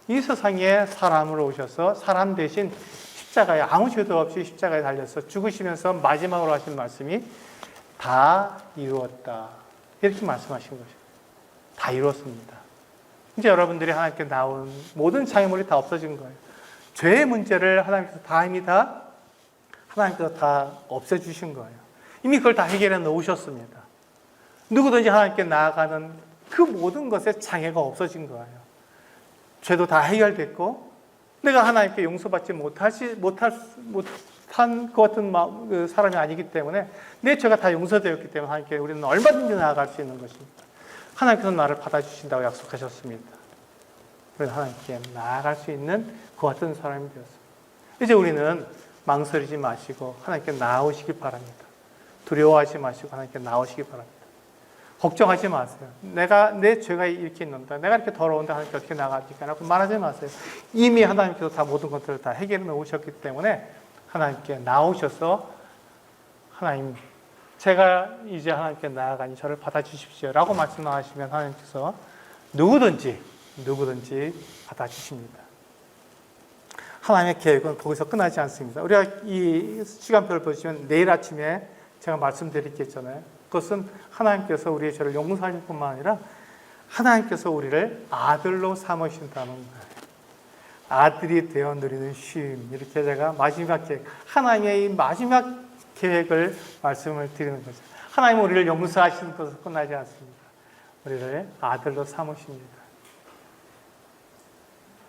이 세상에 사람으로 오셔서 사람 대신 십자가에 아무 죄도 없이 십자가에 달려서 죽으시면서 마지막으로 하신 말씀이 다 이루었다. 이렇게 말씀하신 것입니다. 다 이루었습니다. 이제 여러분들이 하나님께 나온 모든 장애물이 다 없어진 거예요. 죄의 문제를 하나님께서 다 없애주신 거예요. 이미 그걸 다 해결해 놓으셨습니다. 누구든지 하나님께 나아가는 그 모든 것에 장애가 없어진 거예요. 죄도 다 해결됐고 내가 하나님께 용서받지 못한 그 같은 사람이 아니기 때문에 내 죄가 다 용서되었기 때문에 하나님께 우리는 얼마든지 나아갈 수 있는 것입니다. 하나님께서 나를 받아주신다고 약속하셨습니다. 그래서 하나님께 나아갈 수 있는 그 같은 사람이 되었습니다. 이제 우리는 망설이지 마시고 하나님께 나아오시기 바랍니다. 두려워하지 마시고 하나님께 나아오시기 바랍니다. 걱정하지 마세요. 내 죄가 이렇게 있는다. 내가 이렇게 더러운데 하나님께 어떻게 나가니까 라고 말하지 마세요. 이미 하나님께서 다 모든 것들을 다 해결해 놓으셨기 때문에 하나님께 나오셔서 하나님, 제가 이제 하나님께 나아가니 저를 받아주십시오 라고 말씀하시면 하나님께서 누구든지 받아주십니다. 하나님의 계획은 거기서 끝나지 않습니다. 우리가 이 시간표를 보시면 내일 아침에 제가 말씀드리겠잖아요. 그것은 하나님께서 우리의 죄를 용서하실 뿐만 아니라 하나님께서 우리를 아들로 삼으신다는 거예요. 아들이 되어 누리는 쉼. 이렇게 제가 마지막 계획, 하나님의 이 마지막 계획을 말씀을 드리는 거죠. 하나님은 우리를 용서하시는 것으로 끝나지 않습니다. 우리를 아들로 삼으십니다.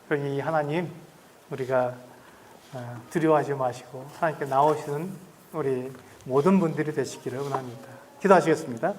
그러니 이 하나님, 우리가 두려워하지 마시고 하나님께 나오시는 우리 모든 분들이 되시기를 원합니다. 기도하시겠습니다.